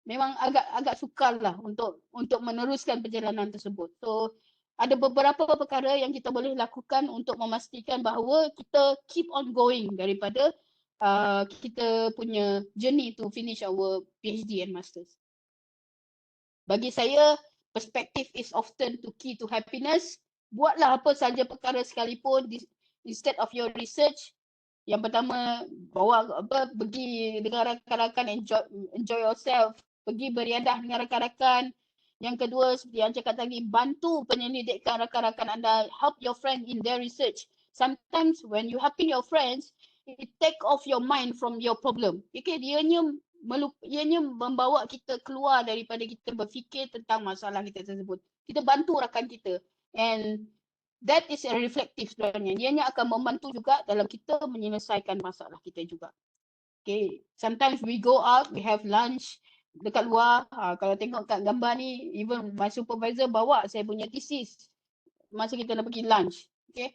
memang agak sukar lah untuk meneruskan perjalanan tersebut. So ada beberapa perkara yang kita boleh lakukan untuk memastikan bahawa kita keep on going daripada kita punya journey to finish our PhD and Masters. Bagi saya, perspective is often the key to happiness. Buatlah apa saja perkara sekalipun, instead of your research, Yang pertama, bawa pergi dengan rakan-rakan, enjoy yourself, pergi beriadah dengan rakan-rakan. Yang kedua, seperti yang cakap tadi, bantu penyelidikan rakan-rakan anda, help your friend in their research. Sometimes when you helping your friends, it take off your mind from your problem. Okay, ianya membawa kita keluar daripada kita berfikir tentang masalah kita tersebut. Kita bantu rakan kita, and that is a reflective sebenarnya. Ianya akan membantu juga dalam kita menyelesaikan masalah kita juga. Okay, sometimes we go out, we have lunch dekat luar. Kalau tengok kat gambar ni, even my supervisor bawa saya punya thesis masa kita nak pergi lunch. Okay,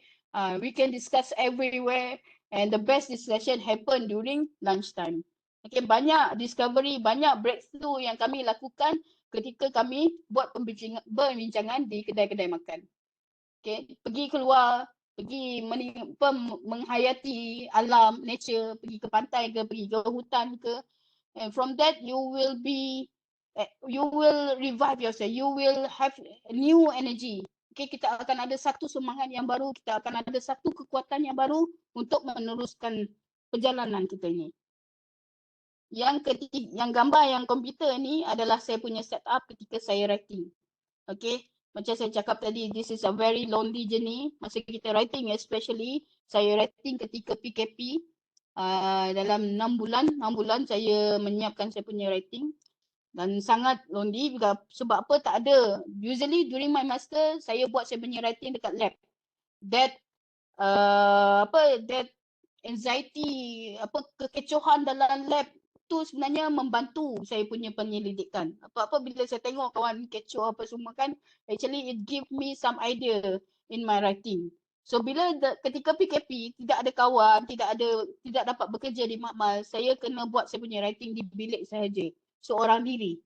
we can discuss everywhere, and the best discussion happen during lunchtime. Okay, banyak discovery, banyak breakthrough yang kami lakukan ketika kami buat perbincangan di kedai-kedai makan. Okay, pergi keluar, pergi menghayati alam, nature, pergi ke pantai ke, pergi ke hutan ke, and from that you will revive yourself, you will have new energy. Okay, kita akan ada satu semangat yang baru, kita akan ada satu kekuatan yang baru untuk meneruskan perjalanan kita ini. Yang ketiga, yang gambar yang komputer ni adalah saya punya setup ketika saya writing. Okay, macam saya cakap tadi, this is a very lonely journey. Masa kita writing, especially saya writing ketika PKP, dalam 6 bulan saya menyiapkan saya punya writing, dan sangat lonely juga. Sebab apa? Tak ada. Usually during my master, saya buat saya punya writing dekat lab. That that anxiety, kekecohan dalam lab tu sebenarnya membantu saya punya penyelidikan. Apa-apa bila saya tengok kawan kecoh apa semua kan, actually it give me some idea in my writing. So bila ketika PKP, tidak ada kawan, tidak dapat bekerja di makmal, saya kena buat saya punya writing di bilik sahaja, seorang diri.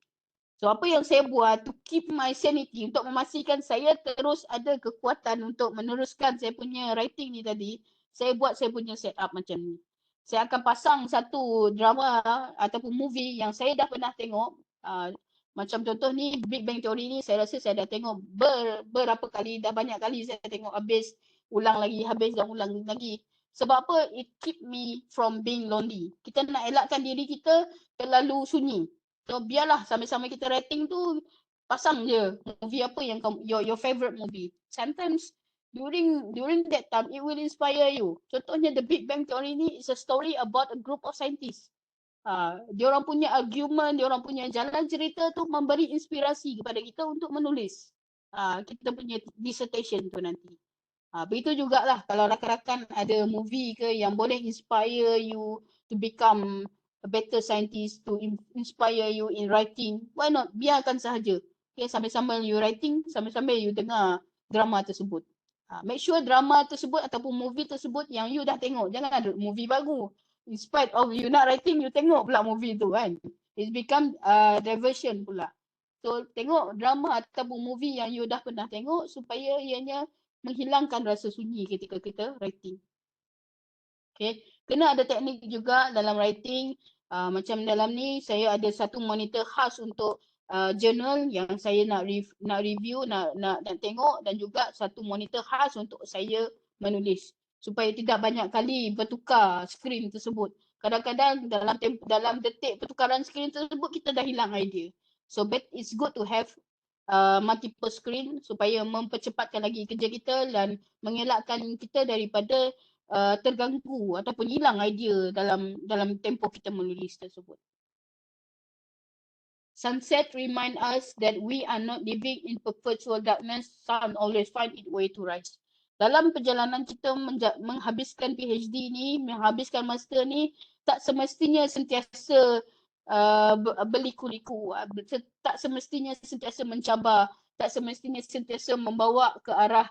So apa yang saya buat to keep my sanity, untuk memastikan saya terus ada kekuatan untuk meneruskan saya punya writing ni tadi, saya buat saya punya setup macam ni. Saya akan pasang satu drama ataupun movie yang saya dah pernah tengok. Macam contoh ni, Big Bang Theory ni saya rasa saya dah tengok berapa kali, dah banyak kali saya tengok habis, ulang lagi, habis dan ulang lagi. Sebab apa? It keep me from being lonely. Kita nak elakkan diri kita terlalu sunyi. So biarlah sama-sama kita writing tu, pasang je movie apa yang your favorite movie. Sometimes during that time it will inspire you. Contohnya The Big Bang Theory ni is a story about a group of scientists. Diorang punya argument, diorang punya jalan cerita tu memberi inspirasi kepada kita untuk menulis kita punya dissertation tu nanti. Begitu jugalah kalau rakan-rakan ada movie ke yang boleh inspire you to become a better scientist, to inspire you in writing, why not? Biarkan sahaja. Okay, sambil-sambil you writing, sambil-sambil you dengar drama tersebut. Make sure drama tersebut ataupun movie tersebut yang you dah tengok. Jangan ada movie baru. In spite of you not writing, you tengok pula movie tu kan. It become diversion pula. So tengok drama ataupun movie yang you dah pernah tengok supaya ianya menghilangkan rasa sunyi ketika kita writing. Okay, kena ada teknik juga dalam writing. Macam dalam ni saya ada satu monitor khas untuk journal yang saya nak review, nak tengok, dan juga satu monitor khas untuk saya menulis supaya tidak banyak kali bertukar skrin tersebut. Kadang-kadang dalam detik pertukaran skrin tersebut kita dah hilang idea. So it's good to have multiple screen supaya mempercepatkan lagi kerja kita dan mengelakkan kita daripada terganggu ataupun hilang idea dalam tempoh kita menulis tersebut. Sunset remind us that we are not living in perpetual darkness. Sun always find its way to rise. Dalam perjalanan kita menghabiskan PhD ni, menghabiskan master ni, tak semestinya sentiasa berliku-liku, tak semestinya sentiasa mencabar, tak semestinya sentiasa membawa ke arah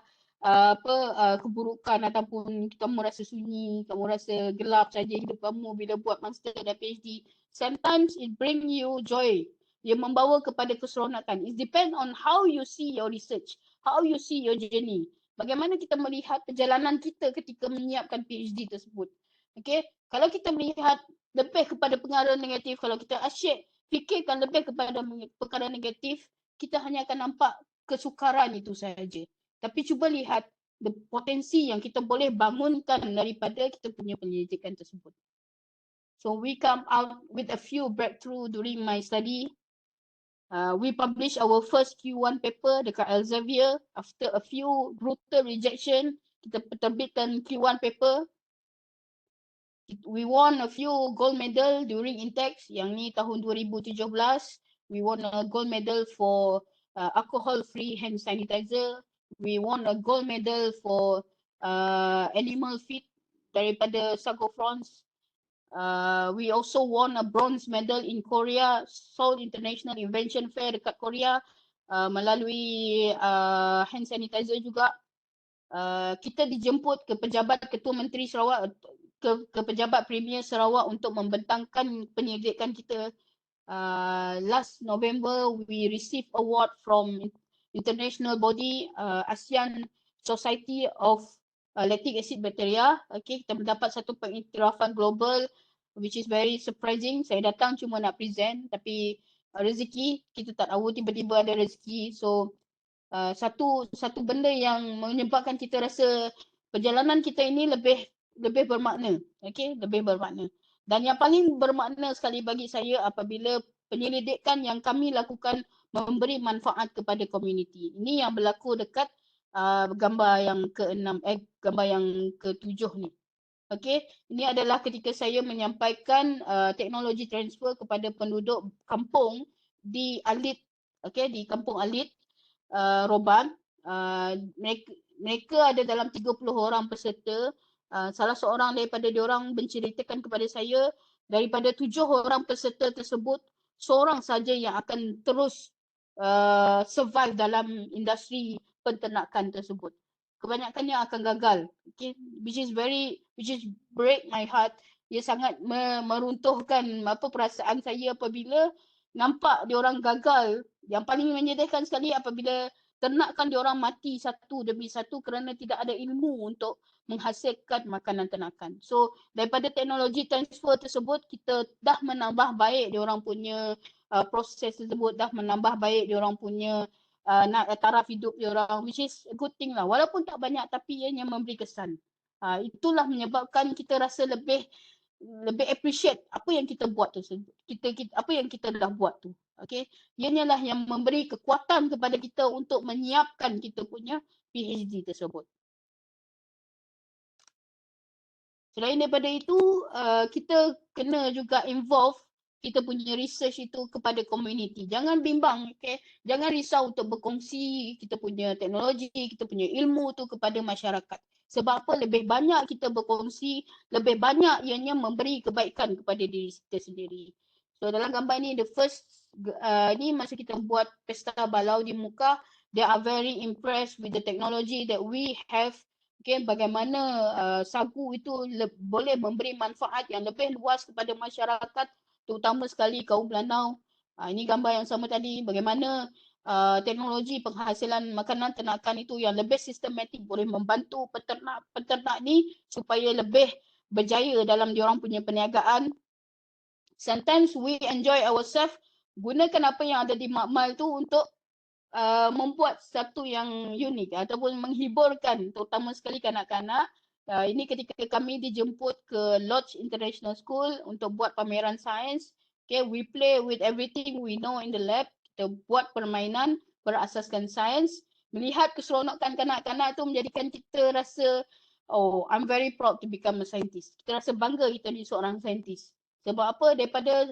keburukan ataupun kamu rasa sunyi, kamu rasa gelap saja hidup kamu bila buat master dan PhD. Sometimes it bring you joy. Dia membawa kepada keseronokan. It depend on how you see your research, how you see your journey. Bagaimana kita melihat perjalanan kita ketika menyiapkan PhD tersebut. Okay, kalau kita melihat lebih kepada pengaruh negatif, kalau kita asyik fikirkan lebih kepada perkara negatif, kita hanya akan nampak kesukaran itu sahaja. Tapi cuba lihat the potensi yang kita boleh bangunkan daripada kita punya penyelidikan tersebut. So we come out with a few breakthrough during my study. We published our first Q1 paper dekat Elsevier. After a few brutal rejection, kita terbitkan Q1 paper. We won a few gold medal during Intex, yang ni tahun 2017. We won a gold medal for alcohol-free hand sanitizer. We won a gold medal for animal feed daripada Sago France. We also won a bronze medal in Korea, Seoul International Invention Fair dekat Korea, melalui hand sanitizer juga. Kita dijemput ke pejabat Ketua Menteri Sarawak, ke pejabat Premier Sarawak untuk membentangkan penyelidikan kita. Last November, we received award from international body, ASEAN Society of Lactic Acid Bacteria. Okay, kita mendapat satu pengiktirafan global, which is very surprising. Saya datang cuma nak present, tapi rezeki kita tak tahu, tiba-tiba ada rezeki. So satu benda yang menyebabkan kita rasa perjalanan kita ini lebih bermakna, okay, lebih bermakna. Dan yang paling bermakna sekali bagi saya apabila penyelidikan yang kami lakukan memberi manfaat kepada komuniti. Ini yang berlaku dekat gambar yang gambar yang ke-7 ni. Okay, ini adalah ketika saya menyampaikan teknologi transfer kepada penduduk kampung di Alit, okay, di kampung Alit, Roban. Mereka ada dalam 30 orang peserta. Salah seorang daripada diorang menceritakan kepada saya, daripada 7 orang peserta tersebut, seorang saja yang akan terus survive dalam industri penternakan tersebut. Kebanyakannya akan gagal, okay? which is break my heart. Ia sangat meruntuhkan perasaan saya apabila nampak diorang gagal. Yang paling menyedihkan sekali apabila ternakan diorang mati satu demi satu kerana tidak ada ilmu untuk menghasilkan makanan ternakan. So daripada teknologi transfer tersebut, kita dah menambah baik diorang punya proses tersebut, dah menambah baik diorang punya taraf hidup diorang, which is a good thing lah. Walaupun tak banyak, tapi ianya memberi kesan. Itulah menyebabkan kita rasa lebih appreciate apa yang kita buat tu, apa yang kita dah buat tu. Okay, ianya lah yang memberi kekuatan kepada kita untuk menyiapkan kita punya PhD tersebut. Selain daripada itu, kita kena juga involve kita punya research itu kepada komuniti. Jangan bimbang, okay? Jangan risau untuk berkongsi kita punya teknologi, kita punya ilmu tu kepada masyarakat. Sebab apa? Lebih banyak kita berkongsi, lebih banyak ianya memberi kebaikan kepada diri kita sendiri. So dalam gambar ni, the first ni masa kita buat pesta balau di muka, they are very impressed with the technology that we have. Okay, bagaimana sagu itu boleh memberi manfaat yang lebih luas kepada masyarakat, terutama sekali kaum Belanau. Ini gambar yang sama tadi, bagaimana teknologi penghasilan makanan ternakan itu yang lebih sistematik boleh membantu peternak ni supaya lebih berjaya dalam diorang punya perniagaan. Sometimes we enjoy ourselves, gunakan apa yang ada di makmal tu untuk membuat satu yang unik ataupun menghiburkan, terutama sekali kanak-kanak. Ini ketika kami dijemput ke Lodge International School untuk buat pameran sains. Okay, we play with everything we know in the lab. Kita buat permainan berasaskan sains. Melihat keseronokan kanak-kanak tu menjadikan kita rasa, oh, I'm very proud to become a scientist. Kita rasa bangga kita ni seorang saintis. Sebab apa? Daripada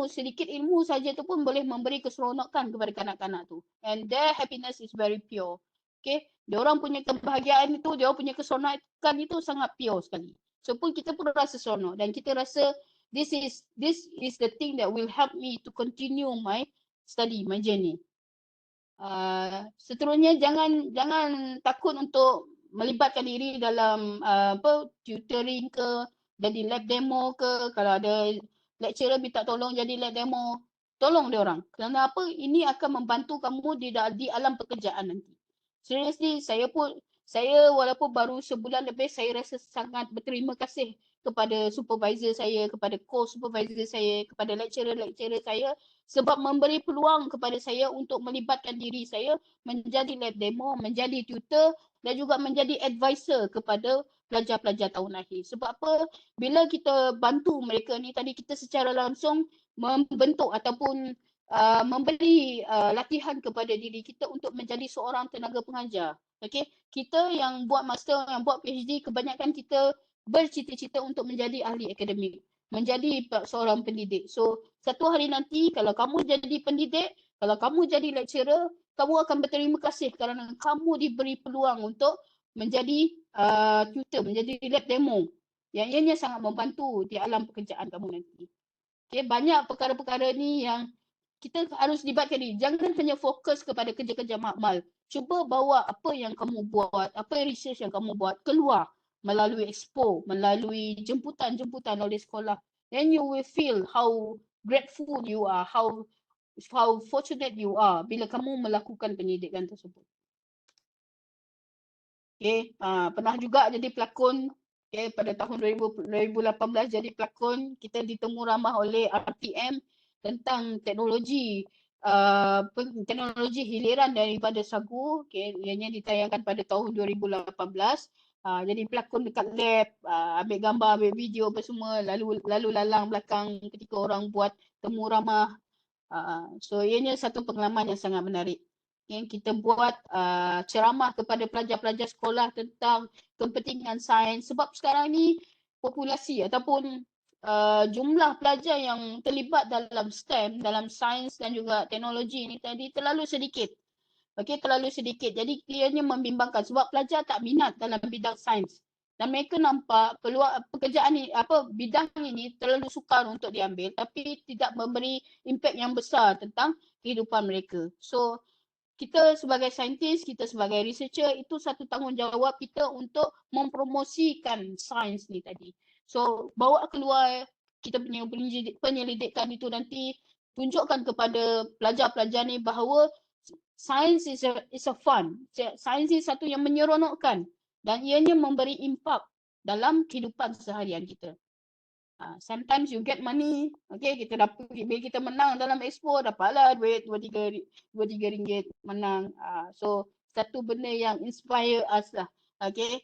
sedikit ilmu saja tu pun boleh memberi keseronokan kepada kanak-kanak tu. And their happiness is very pure. Okay, diorang punya kebahagiaan itu, diorang punya keseronokan itu sangat pure sekali. So pun kita pun rasa seronok dan kita rasa this is the thing that will help me to continue my study, my journey. Seterusnya jangan takut untuk melibatkan diri dalam tutoring ke, jadi lab demo ke. Kalau ada lecturer minta tolong jadi lab demo, tolong dia orang. Kerana apa? Ini akan membantu kamu di alam pekerjaan nanti. Seriously, saya Saya walaupun baru sebulan lebih, saya rasa sangat berterima kasih kepada supervisor saya, kepada co-supervisor saya, kepada lecturer-lecturer saya sebab memberi peluang kepada saya untuk melibatkan diri saya menjadi lab demo, menjadi tutor dan juga menjadi advisor kepada pelajar-pelajar tahun akhir. Sebab apa? Bila kita bantu mereka ni tadi, kita secara langsung membentuk ataupun memberi latihan kepada diri kita untuk menjadi seorang tenaga pengajar. Okay? Kita yang buat master, yang buat PhD, kebanyakan kita bercita-cita untuk menjadi ahli akademik, menjadi seorang pendidik. So, satu hari nanti kalau kamu jadi pendidik, kalau kamu jadi lecturer, kamu akan berterima kasih kerana kamu diberi peluang untuk menjadi tutor, menjadi lab demo. Yang ianya sangat membantu di alam pekerjaan kamu nanti. Okay, banyak perkara-perkara ni yang kita harus libatkan diri. Jangan hanya fokus kepada kerja-kerja makmal. Cuba bawa apa yang kamu buat, apa research yang kamu buat keluar melalui expo, melalui jemputan-jemputan oleh sekolah. Then you will feel how grateful you are, how fortunate you are bila kamu melakukan pendidikan tersebut. Okay, pernah juga jadi pelakon. Okay, pada tahun 2018 jadi pelakon. Kita ditemu ramah oleh RTM tentang teknologi teknologi hiliran daripada sagu. Okay, ianya ditayangkan pada tahun 2018. Jadi pelakon dekat lab, ambil gambar, ambil video apa semua, lalu lalang belakang ketika orang buat temu ramah. So ianya satu pengalaman yang sangat menarik. Yang kita buat ceramah kepada pelajar-pelajar sekolah tentang kepentingan sains sebab sekarang ni populasi ataupun jumlah pelajar yang terlibat dalam STEM, dalam sains dan juga teknologi ni tadi terlalu sedikit. Okey, terlalu sedikit. Jadi ianya membimbangkan sebab pelajar tak minat dalam bidang sains. Dan mereka nampak pekerjaan ni, bidang ini terlalu sukar untuk diambil tapi tidak memberi impak yang besar tentang kehidupan mereka. So kita sebagai saintis, kita sebagai researcher, itu satu tanggungjawab kita untuk mempromosikan sains ni tadi. So bawa keluar kita punya penyelidikan itu nanti, tunjukkan kepada pelajar-pelajar ni bahawa sains is a fun. Sains is satu yang menyeronokkan dan ianya memberi impak dalam kehidupan seharian kita. Sometimes you get money, okay, kita dapat, bila kita menang dalam expo, dapatlah duit 2-3 ringgit menang. So satu benda yang inspire us lah, okay.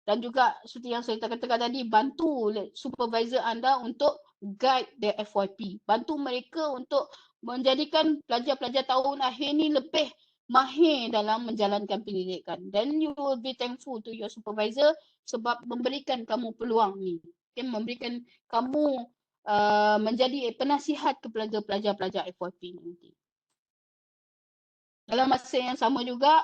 Dan juga seperti yang saya katakan tadi, bantu supervisor anda untuk guide the FYP. Bantu mereka untuk menjadikan pelajar-pelajar tahun akhir ni lebih mahir dalam menjalankan pendidikan. Then you will be thankful to your supervisor sebab memberikan kamu peluang ni. Okay, memberikan kamu menjadi penasihat kepada pelajar-pelajar FYP nanti. Dalam masa yang sama juga,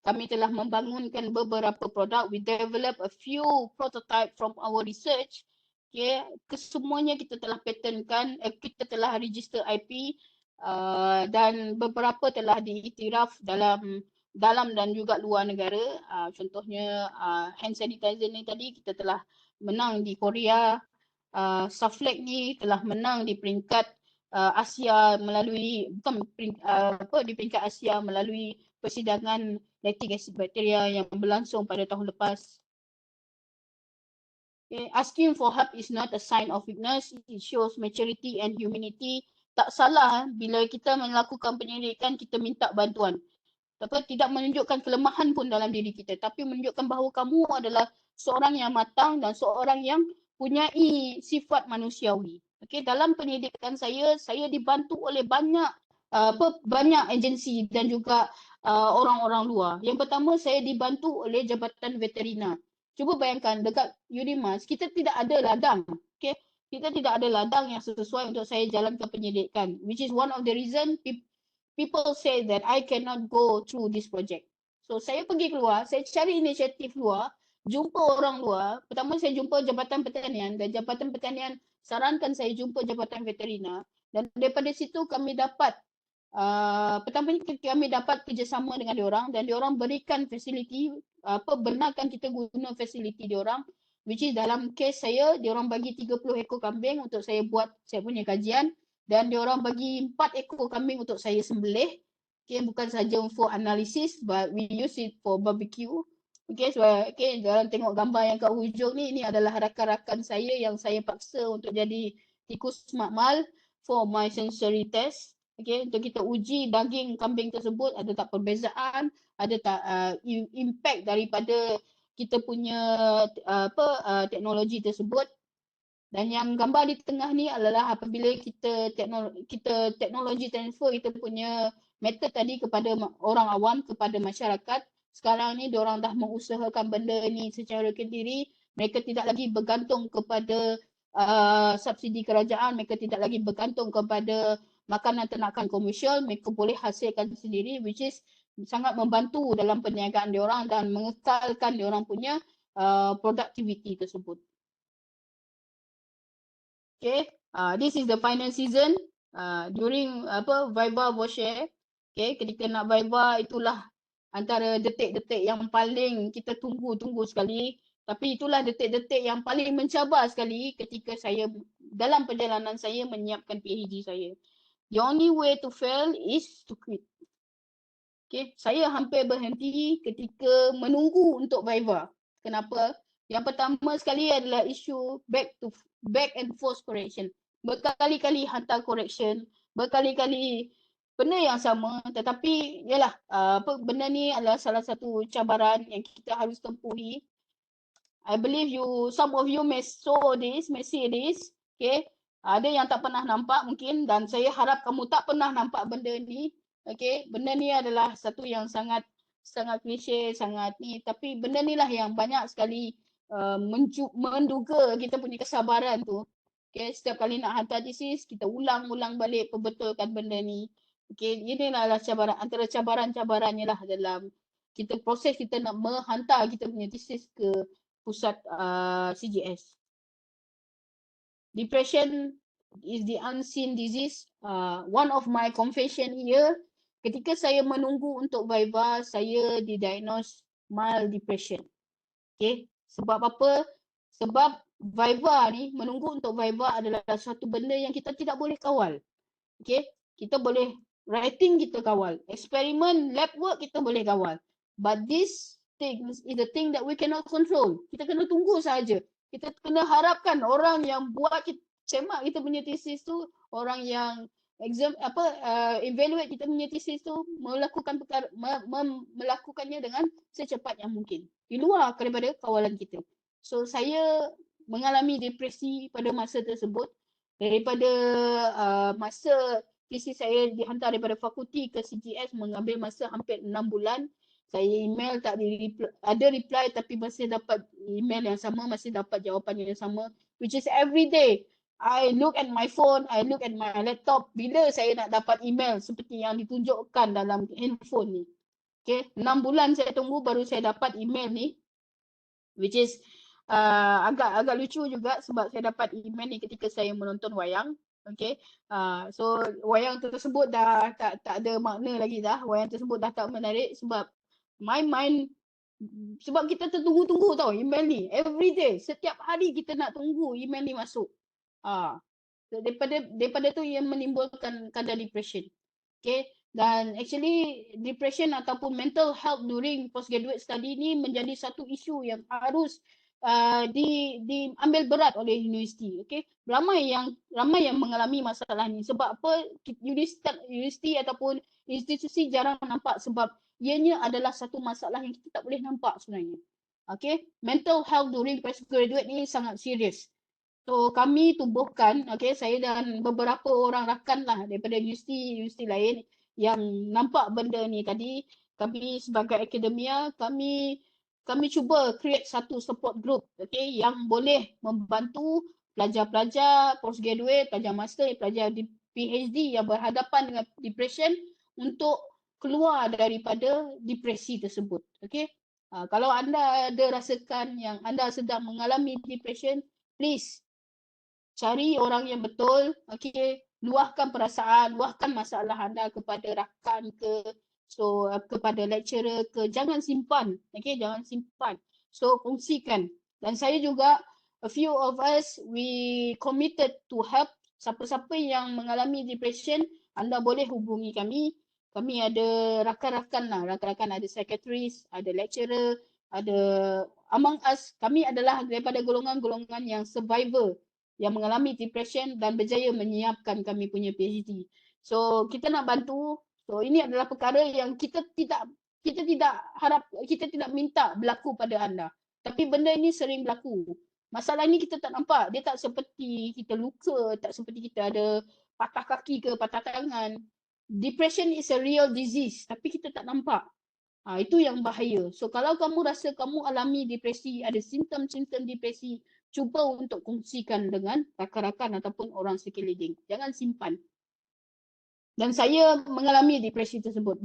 kami telah membangunkan beberapa produk. We develop a few prototype from our research. Okay, kesemuanya kita telah patentkan, kita telah register IP dan beberapa telah diiktiraf dalam dan juga luar negara. Contohnya hand sanitizer ni tadi kita telah menang di Korea. Saflex ni telah menang di peringkat Asia melalui di peringkat Asia melalui persidangan lactic acid bacteria yang berlangsung pada tahun lepas. Okay. Asking for help is not a sign of weakness. It shows maturity and humanity. Tak salah bila kita melakukan penyelidikan kita minta bantuan. Tidak menunjukkan kelemahan pun dalam diri kita, tapi menunjukkan bahawa kamu adalah seorang yang matang dan seorang yang punyai sifat manusiawi. Okay, dalam pendidikan saya dibantu oleh banyak agensi dan juga orang-orang luar. Yang pertama, saya dibantu oleh Jabatan Veterina. Cuba bayangkan dekat UNIMAS, kita tidak ada ladang. Okay? Kita tidak ada ladang yang sesuai untuk saya jalankan pendidikan, which is one of the reason people say that I cannot go through this project. So saya pergi keluar, saya cari inisiatif luar, jumpa orang luar. Pertama saya jumpa Jabatan Pertanian dan Jabatan Pertanian sarankan saya jumpa Jabatan Veterina dan daripada situ kami dapat pertama kami dapat kerjasama dengan diorang dan diorang berikan fasiliti, benarkan kita guna fasiliti diorang, which is dalam kes saya diorang bagi 30 ekor kambing untuk saya buat saya punya kajian. Dan diorang bagi 4 ekor kambing untuk saya sembelih. Okay, bukan saja for analysis but we use it for barbecue. Okay, so jangan tengok gambar yang kat hujung ni adalah rakan-rakan saya yang saya paksa untuk jadi tikus makmal for my sensory test. Okay, untuk kita uji daging kambing tersebut ada tak perbezaan, ada tak impact daripada kita punya teknologi tersebut. Dan yang gambar di tengah ni adalah apabila kita teknologi transfer kita punya method tadi kepada orang awam, kepada masyarakat. Sekarang ni diorang dah mengusahakan benda ni secara kendiri. Mereka tidak lagi bergantung kepada subsidi kerajaan, mereka tidak lagi bergantung kepada makanan ternakan komersial, mereka boleh hasilkan sendiri, which is sangat membantu dalam perniagaan diorang dan mengekalkan diorang punya productivity tersebut. Okay, this is the final season during Viva Boshare. Okay, ketika nak Viva itulah antara detik-detik yang paling kita tunggu sekali. Tapi itulah detik-detik yang paling mencabar sekali ketika saya dalam perjalanan saya menyiapkan PhD saya. The only way to fail is to quit. Okay, saya hampir berhenti ketika menunggu untuk Viva. Kenapa? Yang pertama sekali adalah isu back and forth correction. Berkali-kali hantar correction, berkali-kali benda yang sama, tetapi yalah benda ni adalah salah satu cabaran yang kita harus tempuhi. I believe some of you may see this, okay? Ada yang tak pernah nampak mungkin dan saya harap kamu tak pernah nampak benda ni, okay? Benda ni adalah satu yang sangat klise, sangat ni, tapi benda ni lah yang banyak sekali menduga kita punya kesabaran tu. Okay, setiap kali nak hantar thesis, kita ulang-ulang balik perbetulkan benda ni. Okay, inilah cabaran, antara cabaran-cabarannya lah dalam proses kita nak menghantar kita punya thesis ke pusat CGS. Depression is the unseen disease. One of my confession here, ketika saya menunggu untuk Viva, saya didiagnose mild depression. Okay, sebab apa? Sebab Viva ni, menunggu untuk Viva adalah satu benda yang kita tidak boleh kawal. Okay, kita boleh writing kita kawal, eksperimen, lab work kita boleh kawal. But this things is the thing that we cannot control. Kita kena tunggu saja. Kita kena harapkan orang yang buat semak kita punya thesis tu, orang yang evaluate kita punya thesis tu melakukannya dengan secepat yang mungkin di luar daripada kawalan kita. So saya mengalami depresi pada masa tersebut daripada masa thesis saya dihantar daripada fakulti ke CGS mengambil masa hampir 6 bulan. Saya email tak ada reply tapi masih dapat email yang sama, masih dapat jawapan yang sama, which is every day. I look at my phone, I look at my laptop bila saya nak dapat email seperti yang ditunjukkan dalam handphone ni. Okay, 6 bulan saya tunggu baru saya dapat email ni, which is agak lucu juga sebab saya dapat email ni ketika saya menonton wayang. Okay, so wayang tersebut dah tak ada makna lagi dah. Wayang tersebut dah tak menarik sebab my mind, sebab kita tertunggu-tunggu tau email ni. Every day, setiap hari kita nak tunggu email ni masuk. Daripada tu yang menimbulkan kadar depression. Okay, dan actually depression ataupun mental health during postgraduate study ni menjadi satu isu yang harus diambil berat oleh universiti. Okay, ramai yang mengalami masalah ni. Sebab apa? Universiti ataupun institusi jarang nampak sebab ianya adalah satu masalah yang kita tak boleh nampak sebenarnya. Okay, mental health during postgraduate ni sangat serius. So kami tubuhkan, okay, saya dan beberapa orang rakan lah daripada universiti lain yang nampak benda ni tadi. Kami sebagai akademia, kami cuba create satu support group, okay, yang boleh membantu pelajar-pelajar postgraduate, pelajar master, pelajar di PhD yang berhadapan dengan depression untuk keluar daripada depresi tersebut. Okay, kalau anda ada rasakan yang anda sedang mengalami depression, please cari orang yang betul, okay, luahkan perasaan, luahkan masalah anda kepada rakan ke, so kepada lecturer ke, jangan simpan, okay, jangan simpan. So kongsikan. Dan saya juga, a few of us, we committed to help siapa-siapa yang mengalami depression, anda boleh hubungi kami. Kami ada rakan-rakan lah, rakan-rakan ada psychiatrist, ada lecturer, ada among us, kami adalah daripada golongan-golongan yang survivor yang mengalami depression dan berjaya menyiapkan kami punya PhD. So kita nak bantu. So ini adalah perkara yang kita tidak harap, kita tidak minta berlaku pada anda. Tapi benda ini sering berlaku. Masalah ini kita tak nampak. Dia tak seperti kita luka, tak seperti kita ada patah kaki ke patah tangan. Depression is a real disease, tapi kita tak nampak. Itu yang bahaya. So kalau kamu rasa kamu alami depresi, ada simptom-simptom depresi, cuba untuk kongsikan dengan rakan-rakan ataupun orang sekeliling. Jangan simpan. Dan saya mengalami depresi tersebut.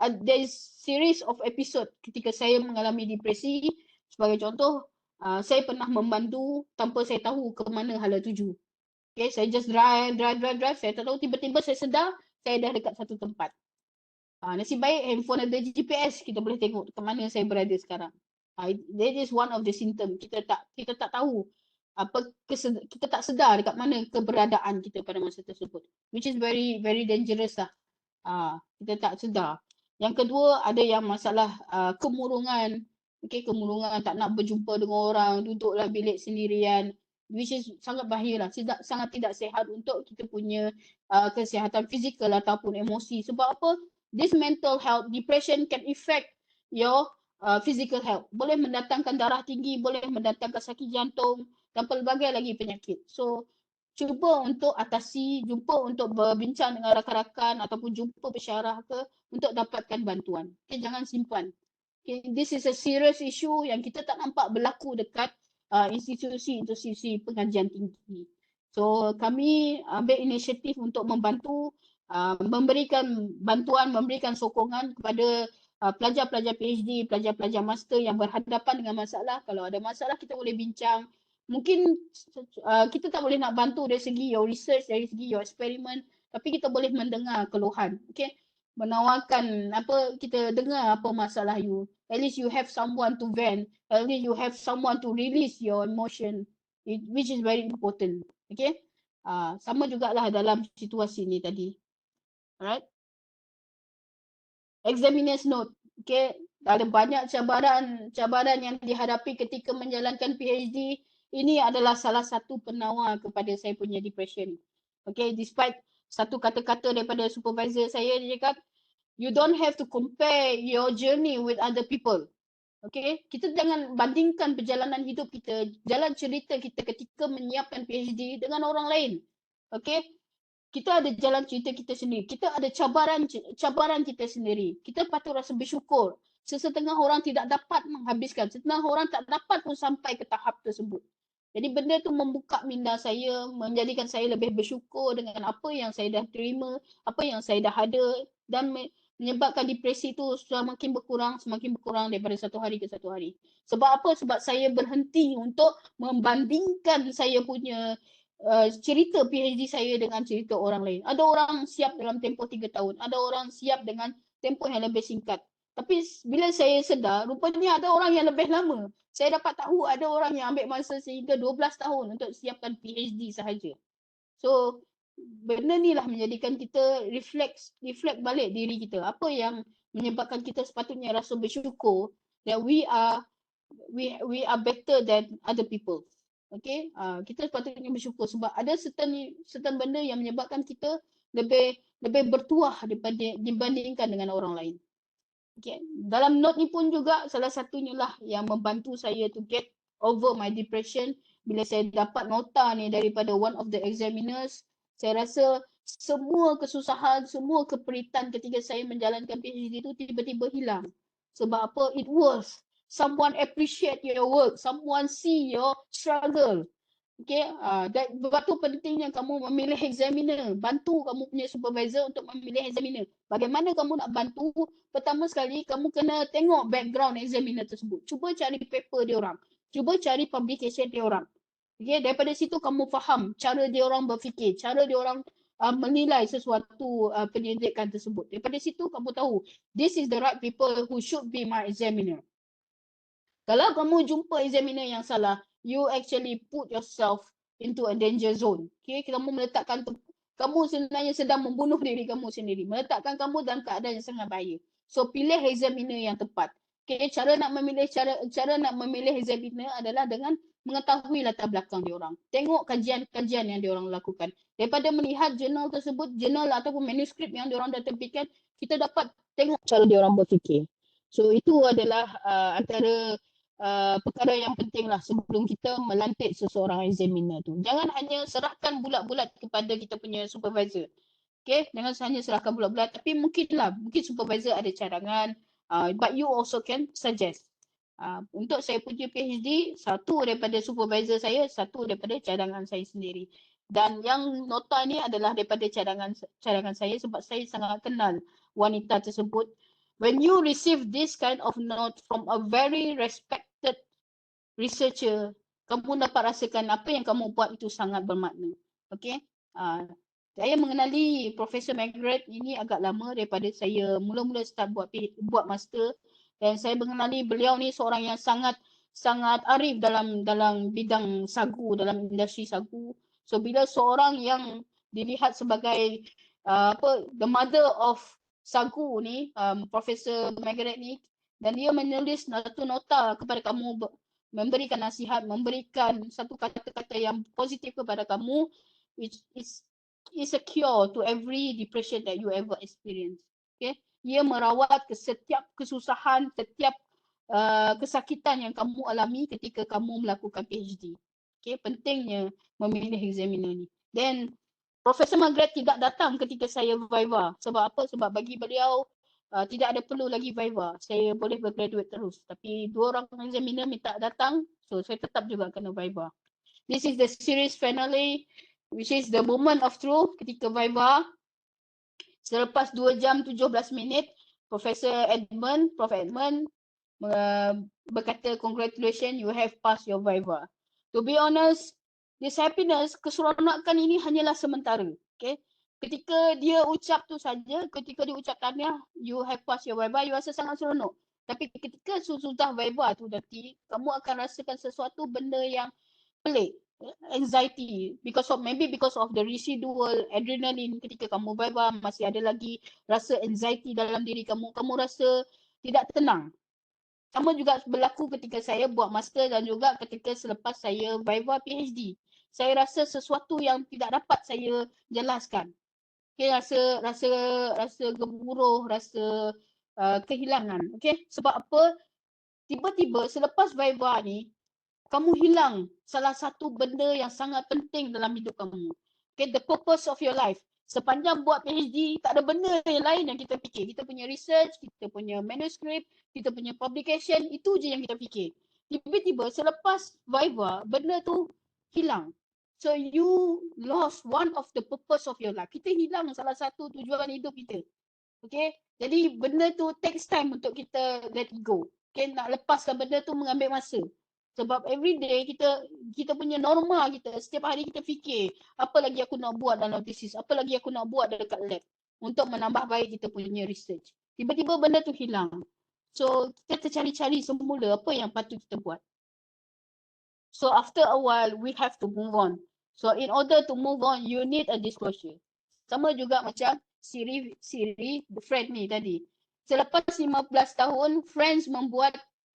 There is series of episode ketika saya mengalami depresi. Sebagai contoh, saya pernah membantu tanpa saya tahu ke mana hala tuju. Okay, saya just drive. Saya tak tahu, tiba-tiba saya sedar saya dah dekat satu tempat. Nasib baik handphone ada GPS, kita boleh tengok ke mana saya berada sekarang. That is one of the symptom. Kita tak tahu kita tak sedar dekat mana keberadaan kita pada masa tersebut, which is very very dangerous lah. Kita tak sedar. Yang kedua, ada yang masalah kemurungan. Okay, kemurungan, tak nak berjumpa dengan orang, duduklah bilik sendirian, which is sangat bahaya lah. Sangat tidak sihat untuk kita punya kesihatan fizikal ataupun emosi. Sebab apa? This mental health, depression can affect your physical health. Boleh mendatangkan darah tinggi, boleh mendatangkan sakit jantung dan pelbagai lagi penyakit. So, cuba untuk atasi, jumpa untuk berbincang dengan rakan-rakan ataupun jumpa pesyarah ke untuk dapatkan bantuan. Okay, jangan simpan. Okay, this is a serious issue yang kita tak nampak berlaku dekat institusi-institusi pengajian tinggi. So, kami ambil inisiatif untuk membantu, memberikan bantuan, memberikan sokongan kepada pelajar-pelajar PhD, pelajar-pelajar master yang berhadapan dengan masalah. Kalau ada masalah, kita boleh bincang. Mungkin kita tak boleh nak bantu dari segi your research, dari segi your experiment, tapi kita boleh mendengar keluhan. Okay? Menawarkan kita dengar apa masalah you. At least you have someone to vent. At least you have someone to release your emotion, which is very important. Okay? Sama jugalah dalam situasi ni tadi. Alright? Examiner's note. Okay? Ada banyak cabaran yang dihadapi ketika menjalankan PhD. Ini adalah salah satu penawar kepada saya punya depression. Okay? Despite satu kata-kata daripada supervisor saya, dia cakap, you don't have to compare your journey with other people. Okay? Kita jangan bandingkan perjalanan hidup kita, jalan cerita kita ketika menyiapkan PhD dengan orang lain. Okay? Kita ada jalan cerita kita sendiri. Kita ada cabaran kita sendiri. Kita patut rasa bersyukur. Sesetengah orang tidak dapat menghabiskan. Setengah orang tak dapat pun sampai ke tahap tersebut. Jadi benda tu membuka minda saya, menjadikan saya lebih bersyukur dengan apa yang saya dah terima, apa yang saya dah ada, dan menyebabkan depresi tu semakin berkurang daripada satu hari ke satu hari. Sebab apa? Sebab saya berhenti untuk membandingkan saya punya cerita PhD saya dengan cerita orang lain. Ada orang siap dalam tempoh 3 tahun, ada orang siap dengan tempoh yang lebih singkat. Tapi bila saya sedar, rupanya ada orang yang lebih lama. Saya dapat tahu ada orang yang ambil masa sehingga 12 tahun untuk siapkan PhD sahaja. So, benda ni lah menjadikan kita reflect balik diri kita. Apa yang menyebabkan kita sepatutnya rasa bersyukur that we are better than other people. Okay, kita sepatutnya bersyukur sebab ada certain benda yang menyebabkan kita lebih bertuah dibandingkan dengan orang lain. Okay, dalam note ni pun juga salah satunya lah yang membantu saya to get over my depression. Bila saya dapat nota ni daripada one of the examiners, saya rasa semua kesusahan, semua keperitan ketika saya menjalankan PhD itu tiba-tiba hilang. Sebab apa? It was someone appreciate your work, someone see your struggle. Okay, sebab tu pentingnya kamu memilih examiner. Bantu kamu punya supervisor untuk memilih examiner. Bagaimana kamu nak bantu? Pertama sekali, kamu kena tengok background examiner tersebut. Cuba cari paper dia orang. Cuba cari publication dia orang. Okay, daripada situ kamu faham cara dia orang berfikir, cara dia orang menilai sesuatu penyelidikan tersebut. Daripada situ kamu tahu, this is the right people who should be my examiner. Kalau kamu jumpa examiner yang salah, you actually put yourself into a danger zone. Okay, kamu meletakkan kamu sebenarnya sedang membunuh diri kamu sendiri, meletakkan kamu dalam keadaan yang sangat bahaya. So pilih examiner yang tepat. Okay, cara nak memilih examiner adalah dengan mengetahui latar belakang diorang. Tengok kajian-kajian yang diorang lakukan. Daripada melihat jurnal tersebut, jurnal ataupun manuskrip yang diorang dah terbitkan, kita dapat tengok cara diorang berfikir. So itu adalah antara perkara yang penting lah sebelum kita melantik seseorang examiner tu. Jangan hanya serahkan bulat-bulat kepada kita punya supervisor. Okay, jangan hanya serahkan bulat-bulat, tapi mungkin supervisor ada cadangan, but you also can suggest. Untuk saya punya PhD, satu daripada supervisor saya, satu daripada cadangan saya sendiri. Dan yang nota ni adalah daripada cadangan saya sebab saya sangat kenal wanita tersebut. When you receive this kind of note from a very respected researcher, kamu dapat rasakan apa yang kamu buat itu sangat bermakna. Okay? Saya mengenali Profesor Margaret ini agak lama daripada saya mula-mula start buat master, dan saya mengenali beliau ni seorang yang sangat arif dalam bidang sagu, dalam industri sagu. So bila seorang yang dilihat sebagai the mother of sagu ni, Profesor Margaret ni, dan dia menulis satu nota kepada kamu, memberikan nasihat, memberikan satu kata-kata yang positif kepada kamu, which is a cure to every depression that you ever experience. Okay, ia merawat setiap kesusahan, setiap kesakitan yang kamu alami ketika kamu melakukan PhD. Okay, pentingnya memilih examiner ni. Then Profesor Margaret tidak datang ketika saya viva. Sebab apa? Sebab bagi beliau tidak ada perlu lagi viva. Saya boleh bergraduate terus. Tapi dua orang examiner minta datang, so saya tetap juga kena viva. This is the series finale, which is the moment of truth ketika viva. Selepas 2 jam 17 minit, Prof. Edmund berkata, congratulations, you have passed your viva. To be honest, this happiness, keseronokan ini hanyalah sementara. Okay? Ketika dia ucap tu saja, ketika dia ucap tahniah, you have passed your viva, you rasa sangat seronok. Tapi ketika sudah viva tu nanti, kamu akan rasakan sesuatu benda yang pelik, anxiety, because of the residual adrenaline. Ketika kamu viva, masih ada lagi rasa anxiety dalam diri kamu, kamu rasa tidak tenang. Sama juga berlaku ketika saya buat master dan juga ketika selepas saya viva PhD. Saya rasa sesuatu yang tidak dapat saya jelaskan. Okay, rasa gemuruh, rasa kehilangan. Okay, sebab apa? Tiba-tiba selepas viva ni, kamu hilang salah satu benda yang sangat penting dalam hidup kamu. Okay, the purpose of your life. Sepanjang buat PhD, tak ada benda yang lain yang kita fikir. Kita punya research, kita punya manuscript, kita punya publication, itu je yang kita fikir. Tiba-tiba selepas viva, benda tu hilang. So you lost one of the purpose of your life. Kita hilang salah satu tujuan hidup kita. Okay, jadi benda tu takes time untuk kita let it go. Okay, nak lepaskan benda tu mengambil masa. Sebab every day kita punya norma kita, setiap hari kita fikir, apa lagi aku nak buat dalam thesis, apa lagi aku nak buat dekat lab untuk menambah baik kita punya research. Tiba-tiba benda tu hilang. So kita tercari-cari semula apa yang patut kita buat. So after a while, we have to move on. So in order to move on, you need a disclosure. Sama juga macam Siri, friend ni tadi. Selepas 15 tahun, Friends membuat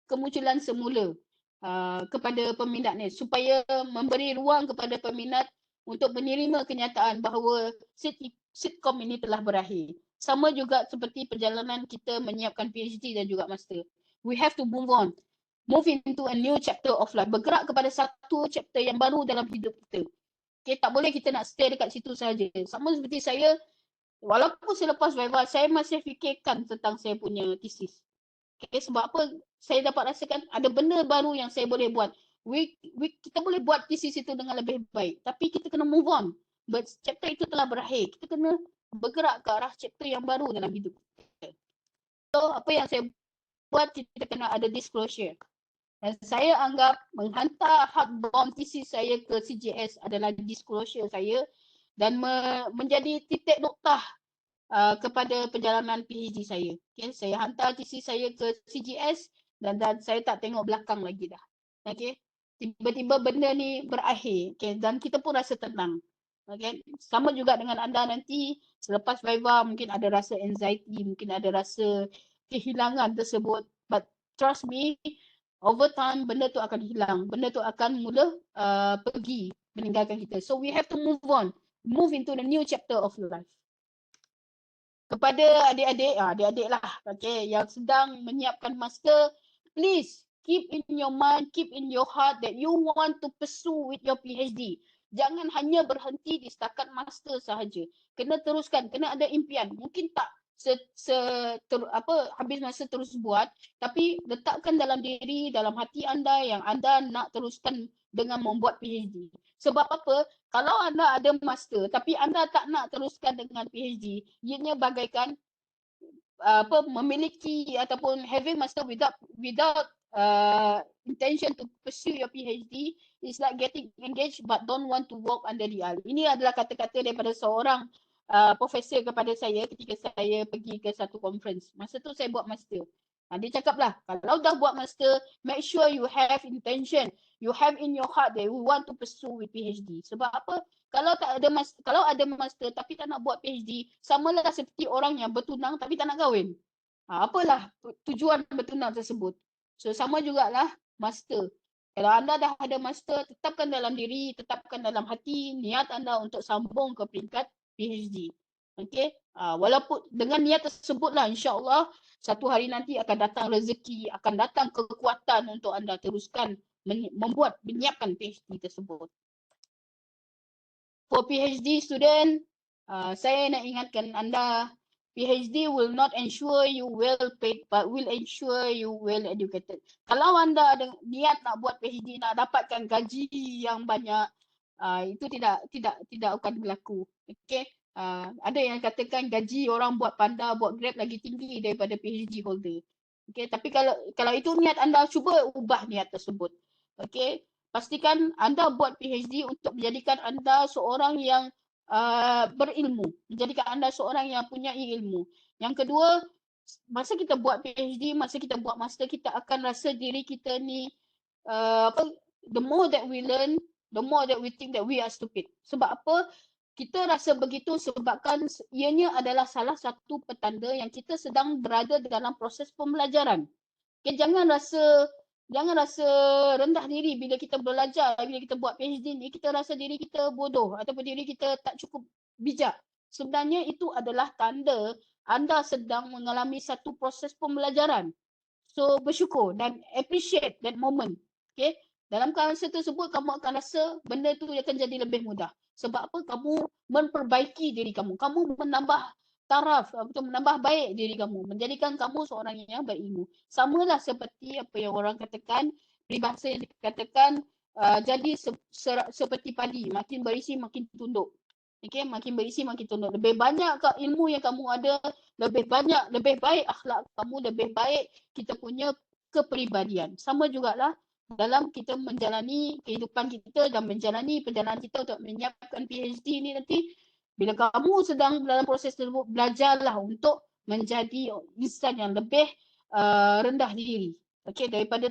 kemunculan semula kepada peminat ni supaya memberi ruang kepada peminat untuk menerima kenyataan bahawa sitcom ini telah berakhir. Sama juga seperti perjalanan kita menyiapkan PhD dan juga master. We have to move on. Move into a new chapter of life. Bergerak kepada satu chapter yang baru dalam hidup kita. Okay, tak boleh kita nak stay dekat situ saja. Sama seperti saya, walaupun selepas viva, saya masih fikirkan tentang saya punya thesis. Okay, sebab apa? Saya dapat rasakan ada benda baru yang saya boleh buat. Kita boleh buat thesis itu dengan lebih baik. Tapi kita kena move on. But chapter itu telah berakhir. Kita kena bergerak ke arah chapter yang baru dalam hidup kita. So, apa yang saya buat, kita kena ada disclosure. Dan saya anggap menghantar hardbound thesis saya ke CGS adalah disclosure saya dan menjadi titik noktah kepada perjalanan PhD saya. Okay, saya hantar thesis saya ke CGS dan saya tak tengok belakang lagi dah. Okay, tiba-tiba benda ni berakhir. Okay, dan kita pun rasa tenang. Okay, sama juga dengan anda nanti selepas viva mungkin ada rasa anxiety, mungkin ada rasa kehilangan tersebut. But trust me, over time benda tu akan hilang, benda tu akan mula pergi meninggalkan kita. So we have to move on, move into the new chapter of life. Kepada adik-adik lah, okay, yang sedang menyiapkan master, please keep in your mind, keep in your heart that you want to pursue with your PhD. Jangan hanya berhenti di setakat master sahaja. Kena teruskan, kena ada impian. Mungkin tak habis masa terus buat, tapi letakkan dalam diri, dalam hati anda yang anda nak teruskan dengan membuat PhD. Sebab apa? Kalau anda ada master tapi anda tak nak teruskan dengan PhD, ianya bagaikan memiliki ataupun having master without intention to pursue your PhD is like getting engaged but don't want to walk under the aisle. Ini adalah kata-kata daripada seorang profesor kepada saya ketika saya pergi ke satu conference. Masa tu saya buat master. Dia cakap lah, kalau dah buat master, make sure you have intention. You have in your heart that you want to pursue with PhD. Sebab apa? Kalau ada master tapi tak nak buat PhD, samalah seperti orang yang bertunang tapi tak nak kahwin. Apalah tujuan bertunang tersebut? So sama jugalah master. Kalau anda dah ada master, tetapkan dalam diri, tetapkan dalam hati niat anda untuk sambung ke peringkat PhD. Okay? Walaupun dengan niat tersebutlah, insya-Allah satu hari nanti akan datang rezeki, akan datang kekuatan untuk anda teruskan menyiapkan PhD tersebut. For PhD student, saya nak ingatkan anda, PhD will not ensure you well paid but will ensure you well educated. Kalau anda ada niat nak buat PhD, nak dapatkan gaji yang banyak, itu tidak akan berlaku. Okay? Ada yang katakan gaji orang buat panda, buat Grab lagi tinggi daripada PhD holder. Okay? Tapi kalau itu niat anda, cuba ubah niat tersebut. Okay? Pastikan anda buat PhD untuk menjadikan anda seorang yang berilmu, menjadikan anda seorang yang punya ilmu. Yang kedua, masa kita buat PhD, masa kita buat master, kita akan rasa diri kita ni the more that we learn, the more that we think that we are stupid. Sebab apa? Kita rasa begitu sebabkan ianya adalah salah satu petanda yang kita sedang berada dalam proses pembelajaran. Okay, jangan rasa rendah diri bila kita belajar, bila kita buat PhD ni, kita rasa diri kita bodoh ataupun diri kita tak cukup bijak. Sebenarnya itu adalah tanda anda sedang mengalami satu proses pembelajaran. So bersyukur dan appreciate that moment. Okay? Dalam keadaan tersebut, kamu akan rasa benda tu akan jadi lebih mudah. Sebab apa? Kamu memperbaiki diri kamu. Kamu menambah taraf atau menambah baik diri kamu, menjadikan kamu seorang yang berilmu. Samalah seperti apa yang orang katakan, peribahasa yang dikatakan, jadi seperti padi, makin berisi makin tunduk. Okay, makin berisi makin tunduk. Lebih banyak ilmu yang kamu ada, lebih baik akhlak kamu, lebih baik kita punya kepribadian. Sama jugalah dalam kita menjalani kehidupan kita dan menjalani perjalanan kita untuk menyiapkan PhD ni nanti. Bila kamu sedang dalam proses tersebut, belajarlah untuk menjadi insan yang lebih rendah diri. Okay, daripada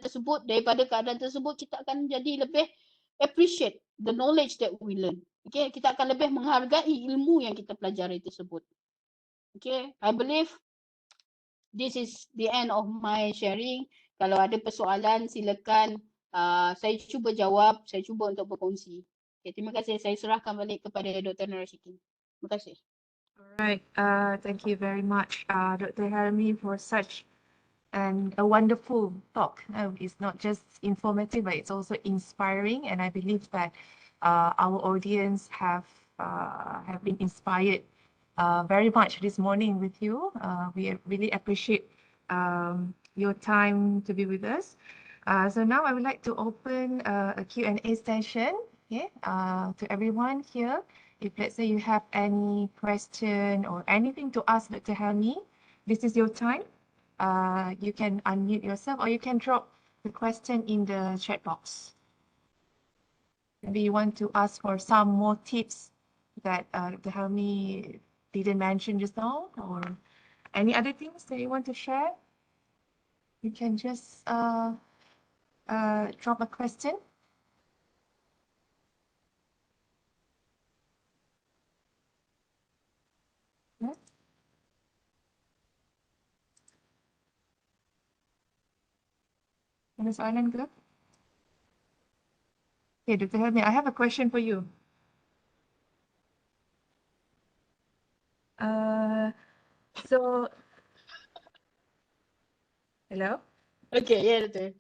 keadaan tersebut, kita akan jadi lebih appreciate the knowledge that we learn. Okay, kita akan lebih menghargai ilmu yang kita pelajari tersebut. Okay, I believe this is the end of my sharing. Kalau ada persoalan, silakan saya cuba jawab, saya cuba untuk berkongsi. Okay, terima kasih. Saya serahkan balik kepada Dr. Narashikin. Terima kasih. All right. Thank you very much, Dr. Helmi, for such a wonderful talk. It's not just informative, but it's also inspiring. And I believe that our audience have been inspired very much this morning with you. We really appreciate your time to be with us. So now I would like to open a Q&A session, to everyone here. If let's say you have any question or anything to ask Dr. Helmi, this is your time. You can unmute yourself or you can drop the question in the chat box. Maybe you want to ask for some more tips that Dr. Helmi didn't mention just now, or any other things that you want to share. You can just drop a question. Yeah. Ada soalan ke? Okay, Dr. Helmi, I have a question for you. Uh, so, hello? Okay, yeah, Doktor.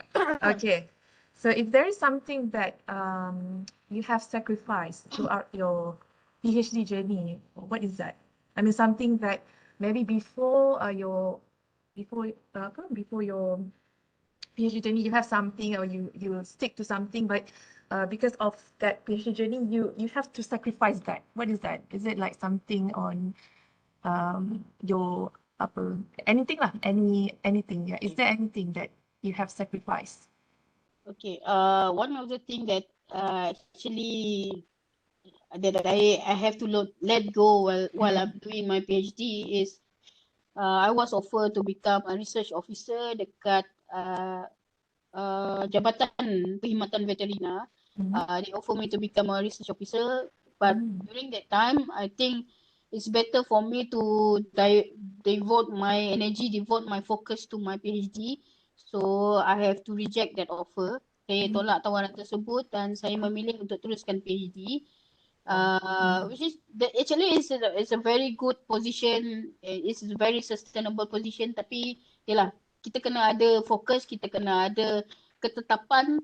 Okay. So if there is something that you have sacrificed throughout your PhD journey, what is that? I mean, something that maybe before your PhD journey, you have something or you stick to something, but because of that PhD journey, you have to sacrifice that. What is that? Is it like something on your apa anything lah, anything? Yeah. Is Okay. there anything that you have sacrificed? Okay. One of the thing that actually that I have to let go while I'm doing my PhD is I was offered to become a research officer dekat Jabatan Perkhidmatan Veterina. Mhm. They offer me to become a research officer, but Mm. during that time, I think it's better for me to devote my energy, devote my focus to my PhD. So I have to reject that offer. Saya Mm. tolak tawaran tersebut dan saya memilih untuk teruskan PhD. Oh. Which is actually is a very good position. It's a very sustainable position. Tapi yalah, kita kena ada fokus, kita kena ada ketetapan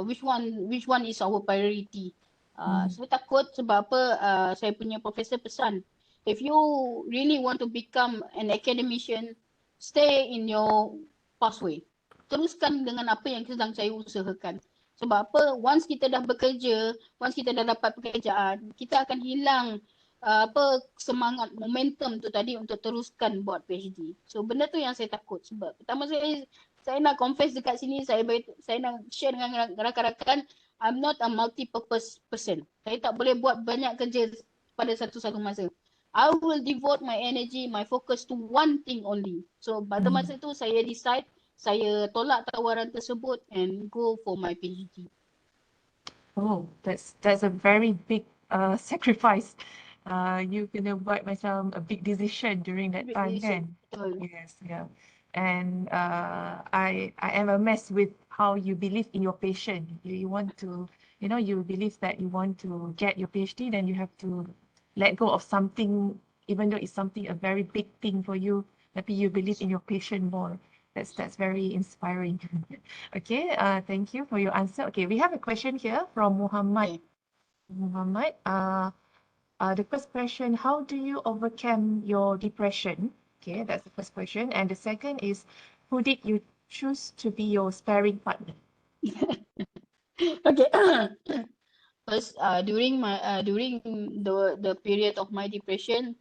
which one is our priority. Mm. Saya takut sebab apa saya punya profesor pesan, if you really want to become an academician, stay in your pathway. Teruskan dengan apa yang sedang saya usahakan. Sebab apa, once kita dah bekerja, once kita dah dapat pekerjaan, kita akan hilang apa semangat momentum tu tadi untuk teruskan buat PhD. So benda tu yang saya takut sebab pertama saya nak confess dekat sini, saya nak share dengan rakan-rakan, I'm not a multi-purpose person. Saya tak boleh buat banyak kerja pada satu-satu masa. I will devote my energy, my focus to one thing only. So pada Mm. masa tu saya decide saya tolak tawaran tersebut and go for my PhD. Oh, that's a very big sacrifice. You kena buat macam a big decision during that Big time decision. kan? Betul. Yes, yeah. And I am amazed with how you believe in your patient. You want to, you believe that you want to get your PhD, then you have to let go of something, even though it's something a very big thing for you. Tapi you believe in your patient more. That's very inspiring. Okay, thank you for your answer. Okay, we have a question here from Muhammad. Okay. Muhammad, the first question, how do you overcome your depression? Okay, that's the first question. And the second is, who did you choose to be your sparring partner? Okay. First, during the period of my depression,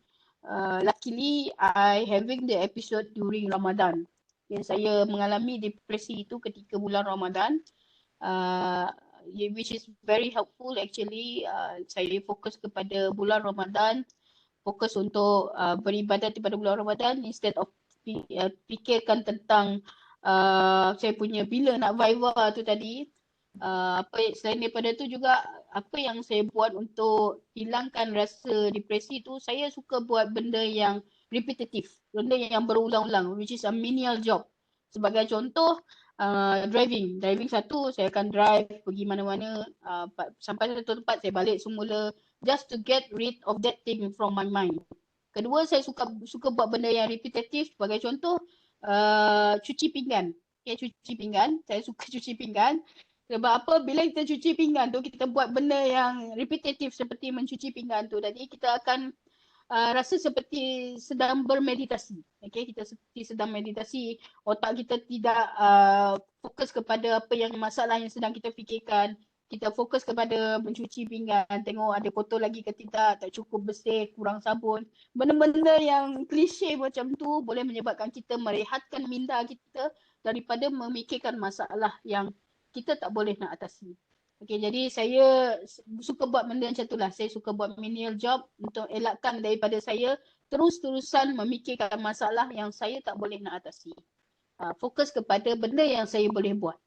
luckily I having the episode during Ramadan. Yang saya mengalami depresi itu ketika bulan Ramadan. Which is very helpful actually. Saya fokus kepada bulan Ramadan, fokus untuk beribadat pada bulan Ramadan instead of fikirkan tentang saya punya bila nak viva tu tadi. Selain daripada tu juga apa yang saya buat untuk hilangkan rasa depresi tu, saya suka buat benda yang repetitif, benda yang berulang-ulang, which is a menial job. Sebagai contoh, driving satu, saya akan drive pergi mana-mana sampai satu tempat saya balik semula just to get rid of that thing from my mind. Kedua, saya suka buat benda yang repetitif, sebagai contoh cuci pinggan. Okay, cuci pinggan, saya suka cuci pinggan. Sebab apa, bila kita cuci pinggan tu, kita buat benda yang repetitif seperti mencuci pinggan tu, jadi kita akan rasa seperti sedang bermeditasi. Okay, kita seperti sedang meditasi, otak kita tidak fokus kepada apa yang masalah yang sedang kita fikirkan. Kita fokus kepada mencuci pinggan, tengok ada kotor lagi ke tidak, tak cukup bersih, kurang sabun. Benda-benda yang klise macam tu boleh menyebabkan kita merehatkan minda kita daripada memikirkan masalah yang kita tak boleh nak atasi. Okay, jadi saya suka buat benda macam tu lah. Saya suka buat menial job untuk elakkan daripada saya terus-terusan memikirkan masalah yang saya tak boleh nak atasi. Fokus kepada benda yang saya boleh buat.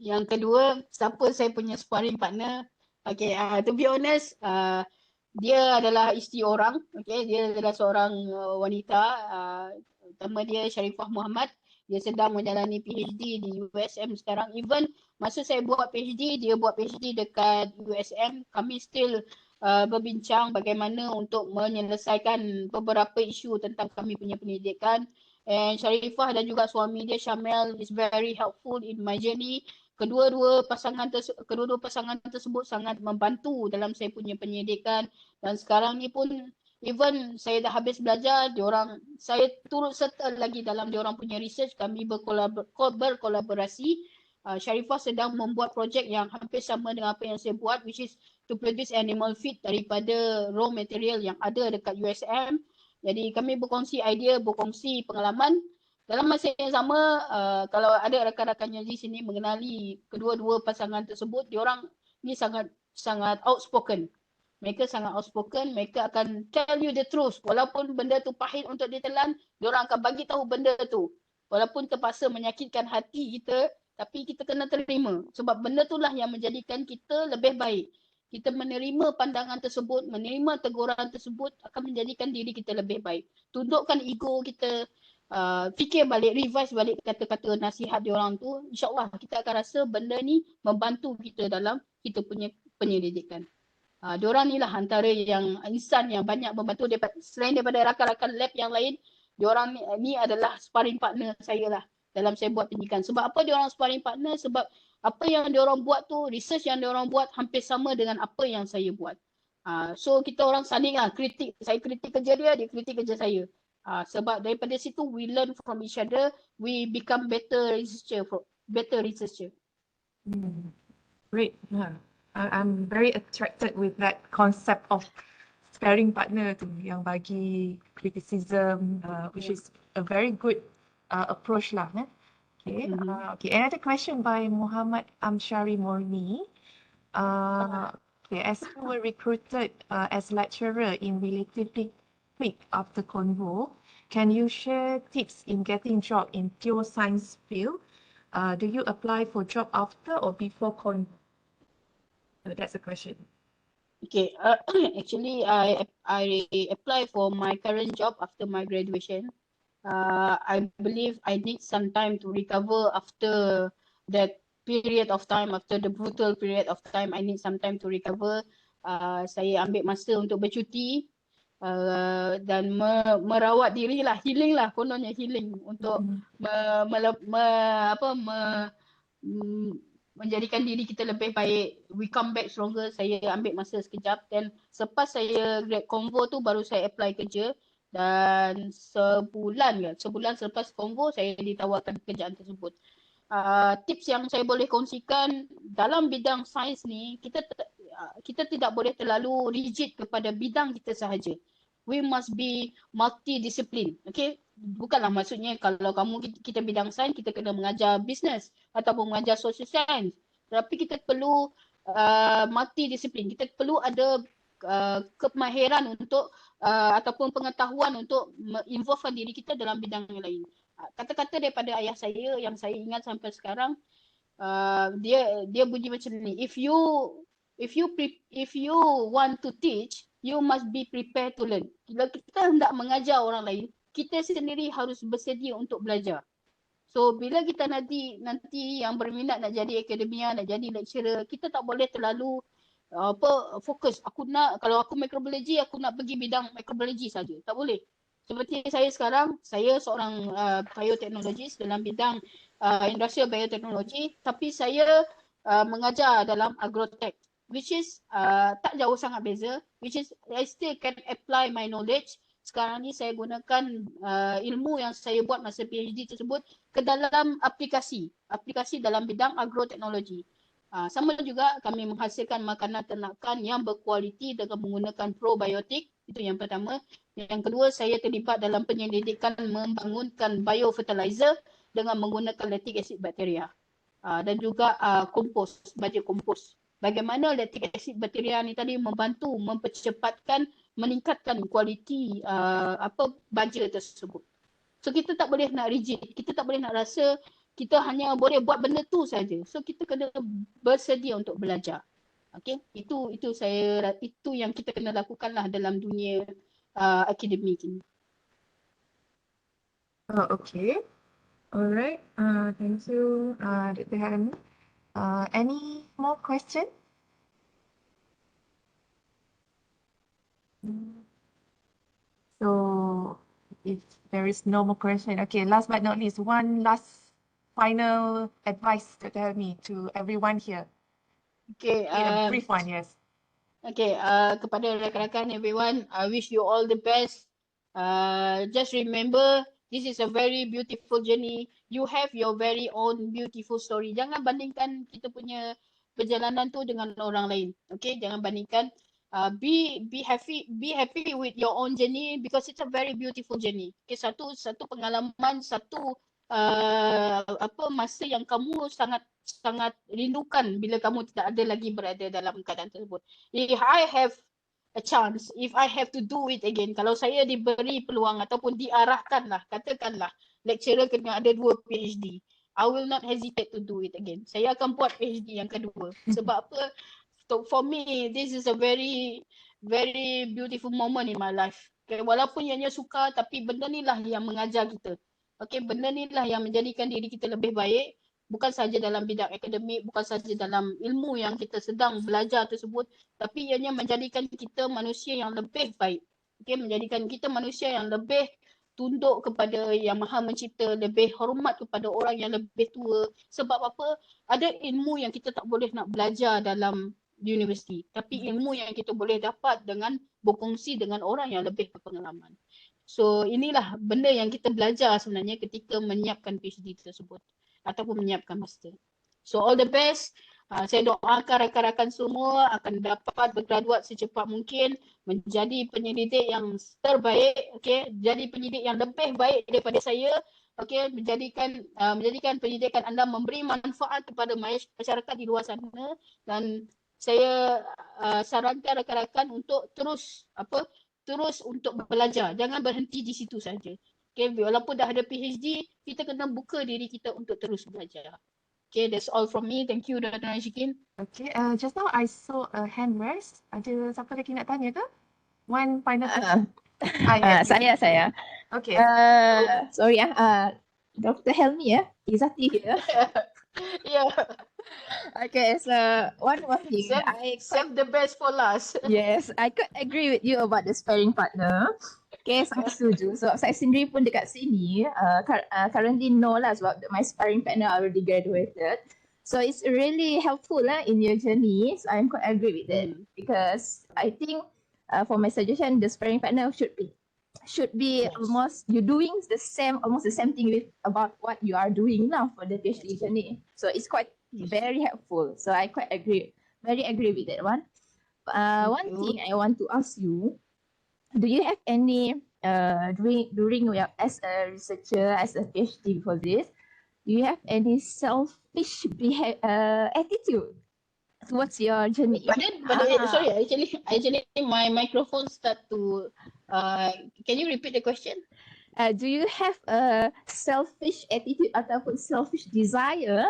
Yang kedua, siapa saya punya sparring partner? Okay, to be honest, dia adalah isteri orang. Okay, dia adalah seorang wanita. Nama dia Sharifah Muhammad. Dia sedang menjalani PhD di USM sekarang. Even masa saya buat PhD, dia buat PhD dekat USM. Kami still berbincang bagaimana untuk menyelesaikan beberapa isu tentang kami punya pendidikan. And Sharifah dan juga suami dia Syamel is very helpful in my journey. Kedua-dua pasangan tersebut sangat membantu dalam saya punya pendidikan, dan sekarang ni pun even saya dah habis belajar, saya turut serta lagi dalam diorang punya research. Kami berkolaborasi. Sharifah sedang membuat projek yang hampir sama dengan apa yang saya buat, which is to produce animal feed daripada raw material yang ada dekat USM. Jadi kami berkongsi idea, berkongsi pengalaman. Dalam masa yang sama, kalau ada rakan-rakannya di sini mengenali kedua-dua pasangan tersebut, diorang ni sangat outspoken. Mereka sangat outspoken, mereka akan tell you the truth. Walaupun benda tu pahit untuk ditelan, diorang akan bagi tahu benda tu. Walaupun terpaksa menyakitkan hati kita, tapi kita kena terima. Sebab benda itulah yang menjadikan kita lebih baik. Kita menerima pandangan tersebut, menerima teguran tersebut akan menjadikan diri kita lebih baik. Tundukkan ego kita, fikir balik, revise balik kata-kata nasihat diorang tu. InsyaAllah kita akan rasa benda ni membantu kita dalam kita punya penyelidikan. Diorang ni lah antara yang insan yang banyak membantu selain daripada rakan-rakan lab yang lain. Diorang ni adalah sparring partner saya lah dalam saya buat pendidikan. Sebab apa diorang sparring partner? Sebab apa yang diorang buat tu, research yang diorang buat hampir sama dengan apa yang saya buat. So kita orang saling lah kritik. Saya kritik kerja dia kritik kerja saya. Sebab daripada situ we learn from each other, we become better researcher. Great. I'm very attracted with that concept of sparring partner tu yang bagi criticism, which is a very good approach lah. Okay. Okay. Another question by Muhammad Amshari Morni. Okay. As you were recruited as lecturer in relatively quick after convo, can you share tips in getting job in pure science field? Do you apply for job after or before convo? That's a question. Okay, actually I apply for my current job after my graduation. I believe I need some time to recover after that period of time, after the brutal period of time. I need some time to recover. Saya ambil masa untuk bercuti dan merawat diri lah, healing lah, kononnya healing untuk menjadikan diri kita lebih baik. We come back stronger. Saya ambil masa sekejap, dan selepas saya grad convo tu baru saya apply kerja, dan sebulan selepas convo saya ditawarkan pekerjaan tersebut. Tips yang saya boleh kongsikan dalam bidang sains ni, kita tidak boleh terlalu rigid kepada bidang kita sahaja. We must be multidisiplin. Okay, bukanlah maksudnya kalau kita bidang sains kita kena mengajar business ataupun mengajar social science, tapi kita perlu multidisiplin. Kita perlu ada kemahiran untuk ataupun pengetahuan untuk involvekan diri kita dalam bidang yang lain. Kata-kata daripada ayah saya yang saya ingat sampai sekarang, dia bunyi macam ni: if you want to teach, you must be prepared to learn. Bila kita hendak mengajar orang lain, kita sendiri harus bersedia untuk belajar. So bila kita nanti yang berminat nak jadi akademia, nak jadi lecturer, kita tak boleh terlalu fokus. Kalau aku microbiology, aku nak pergi bidang microbiology saja. Tak boleh. Seperti saya sekarang, saya seorang bioteknologis dalam bidang industrial bioteknologi, tapi saya mengajar dalam agrotech, which is tak jauh sangat beza, which is I still can apply my knowledge. Sekarang ni saya gunakan ilmu yang saya buat masa PhD tersebut ke dalam aplikasi dalam bidang agroteknologi. Sama juga kami menghasilkan makanan ternakan yang berkualiti dengan menggunakan probiotik. Itu yang pertama. Yang kedua, saya terlibat dalam penyelidikan membangunkan biofertilizer dengan menggunakan lactic acid bakteria. Dan juga baja kompos. Bagaimana lactic acid bakteria ni tadi membantu meningkatkan kualiti baja tersebut. So kita tak boleh nak rigid, kita tak boleh nak rasa kita hanya boleh buat benda tu saja. So kita kena bersedia untuk belajar. Okay, itu yang kita kena lakukanlah dalam dunia akademik ini. Okay. All right. Thank you, Dr. Helmi. Any more question? So if there is no more question, okay, last but not least, one last final advice, Dr. Helmi, to everyone here. Okay, Okay, a brief one, yes. okay, kepada rakan-rakan everyone, I wish you all the best. Just remember, this is a very beautiful journey. You have your very own beautiful story. Jangan bandingkan kita punya perjalanan tu dengan orang lain. Okay, jangan bandingkan. Be happy with your own journey because it's a very beautiful journey. Okay, satu pengalaman, satu masa yang kamu sangat sangat rindukan bila kamu tidak ada lagi berada dalam keadaan tersebut. If I have a chance, if I have to do it again, kalau saya diberi peluang ataupun diarahkan lah, katakanlah lecturer kena ada 2 PhD, I will not hesitate to do it again. Saya akan buat PhD yang kedua. Sebab apa? So for me, this is a very very beautiful moment in my life. Okay, walaupun ianya suka, tapi benda ni lah yang mengajar kita. Okay, benda ni lah yang menjadikan diri kita lebih baik. Bukan saja dalam bidang akademik, bukan saja dalam ilmu yang kita sedang belajar tersebut, tapi ianya menjadikan kita manusia yang lebih baik. Okay, menjadikan kita manusia yang lebih tunduk kepada Yang Maha Mencipta, lebih hormat kepada orang yang lebih tua. Sebab apa? Ada ilmu yang kita tak boleh nak belajar dalam universiti, tapi ilmu yang kita boleh dapat dengan berkongsi dengan orang yang lebih berpengalaman. So inilah benda yang kita belajar sebenarnya ketika menyiapkan PhD tersebut ataupun menyiapkan master. So all the best. Saya doakan rakan-rakan semua akan dapat bergraduat secepat mungkin, menjadi penyelidik yang terbaik, okay? Jadi penyidik yang lebih baik daripada saya, okay? Menjadikan penyidikan anda memberi manfaat kepada masyarakat di luar sana, dan saya sarankan rakan-rakan untuk terus untuk belajar, jangan berhenti di situ saja. Okay, walaupun dah ada PhD, kita kena buka diri kita untuk terus belajar. Okay, that's all from me. Thank you, Dr. Nashikin. Okay, just now I saw a hand raise. Ada siapa lagi nak tanya ke? One final question. Yes, Saya. Okay. Sorry Dr. Helmi Izzati here. Yeah. Okay, so one more thing. Save the best for last. Yes, I could agree with you about the sparring partner. Okay, saya setuju. So saya sendiri pun dekat sini currently know lah sebab my sparring partner already graduated. So it's really helpful lah in your journey. So I'm quite agree with it because I think for my suggestion, the sparring partner should be yes, almost you doing almost the same thing with about what you are doing now for the PhD journey. So it's quite very helpful. So I quite very agree with that one. One thing I want to ask you, do you have any during your as a researcher, as a PhD for this, do you have any selfish attitude towards your journey? Sorry, actually my microphone start to can you repeat the question? Do you have a selfish attitude ataupun selfish desire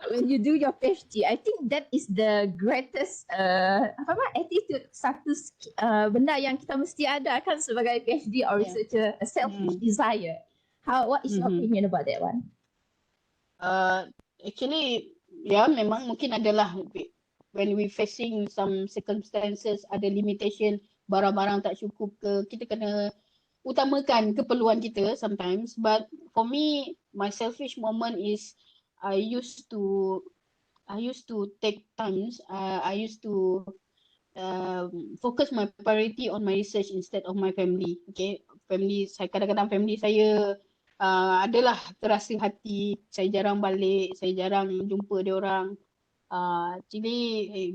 when you do your PhD? I think that is the greatest attitude, satu benda yang kita mesti ada kan sebagai PhD or researcher, a selfish desire. What is your opinion about that one? Actually, memang mungkin adalah when we facing some circumstances, ada limitation, barang-barang tak cukup ke, kita kena utamakan keperluan kita sometimes. But for me, my selfish moment is I used to take times, I used to focus my priority on my research instead of my family. Okay, kadang-kadang family saya adalah terasa hati, saya jarang balik, saya jarang jumpa dia orang. Jadi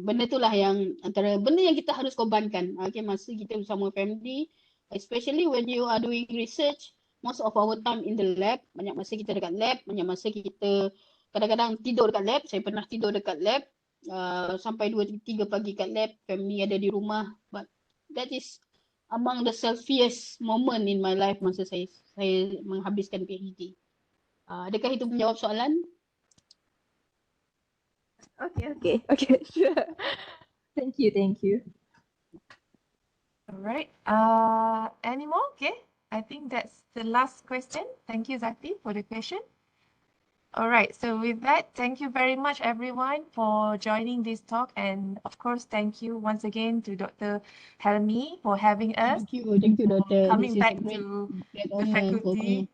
benda itulah yang antara benda yang kita harus korbankan. Okay, masa kita bersama family, especially when you are doing research, most of our time in the lab, banyak masa kita dekat lab, banyak masa kita kadang-kadang tidur dekat lab. Saya pernah tidur dekat lab sampai 2-3 pagi kat lab, family ada di rumah. But that is among the selfiest moment in my life masa saya menghabiskan PhD. Adakah itu menjawab soalan? Okay, sure. Thank you. All right. Any more? Okay. I think that's the last question. Thank you, Zati, for the question. All right. So with that, thank you very much, everyone, for joining this talk. And of course, thank you once again to Dr. Helmi for having us, Thank you, for Doctor. This coming is a back great, to great the honor for faculty. me.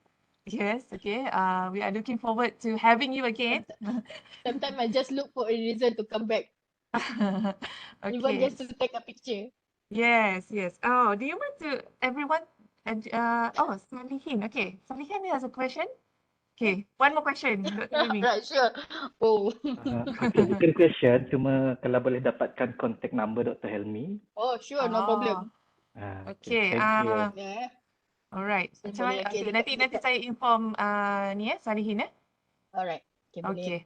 Yes, okay. We are looking forward to having you again. Sometimes I just look for a reason to come back, even Okay. just to take a picture. Yes, yes. Oh, do you want to, everyone? Oh, Salihin. Okay. Salihin has a question. Okay. One more question, Dr. Helmi. Right, sure. Oh, Okay, bukan question, cuma kalau boleh dapatkan contact number Dr. Helmi. oh, sure, no Oh, problem. okay. Thank you. Yeah. Alright. So Macam boleh mana? okay Okay, dekat nanti dekat. saya inform ni Salihin Alright. Okay, boleh. Okay.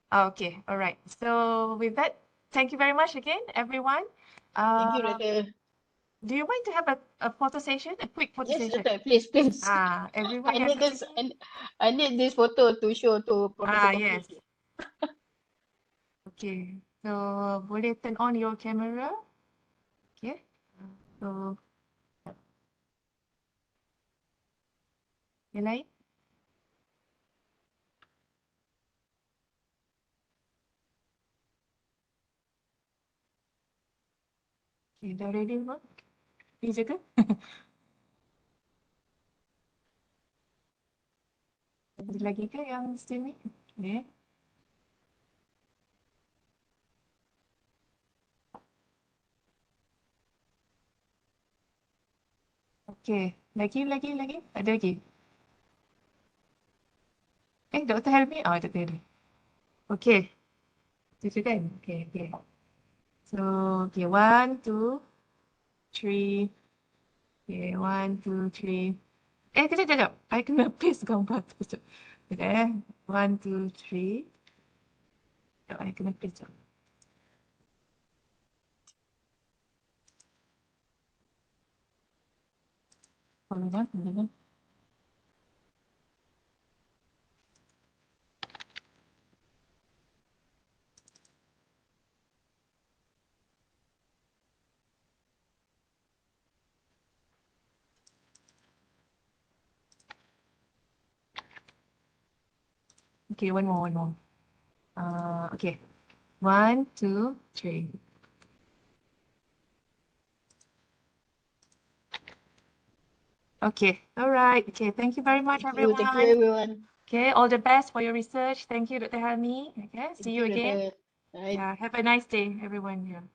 Okay, alright. So with that, thank you very much again, everyone. Thank you, Doctor. Do you want to have a photo session? A quick photo Yes, session? Doctor, please, please. Everyone I yang need kat this sini. and I need this photo to show to Professor Yes. Kofi. Okay. So boleh turn on your camera. Okay. So yang lain? Okay, dah ready semua? Ni je ke? Ada lagi ke yang still ni? Okay. Okay. Lagi? Ada lagi? Dr. Helmi? Dr. Helmi. Okay. Itu kan? Okay, okay. So, okay. 1, 2, 3. Okay, 1, 2, 3. Kejap. I kena paste gambar tu. Sekejap. Sekejap 1, 2, 3. Sekejap, I kena paste sekejap. Hold on. Okay, one more. Okay. 1, 2, 3. Okay, all right. Okay, thank you very much, Thank you, everyone. everyone. Okay, all the best for your research. Thank you, Dr. Helmi. Okay, see Thank you again. Doctor. Right. Yeah, have a nice day, everyone. Yeah.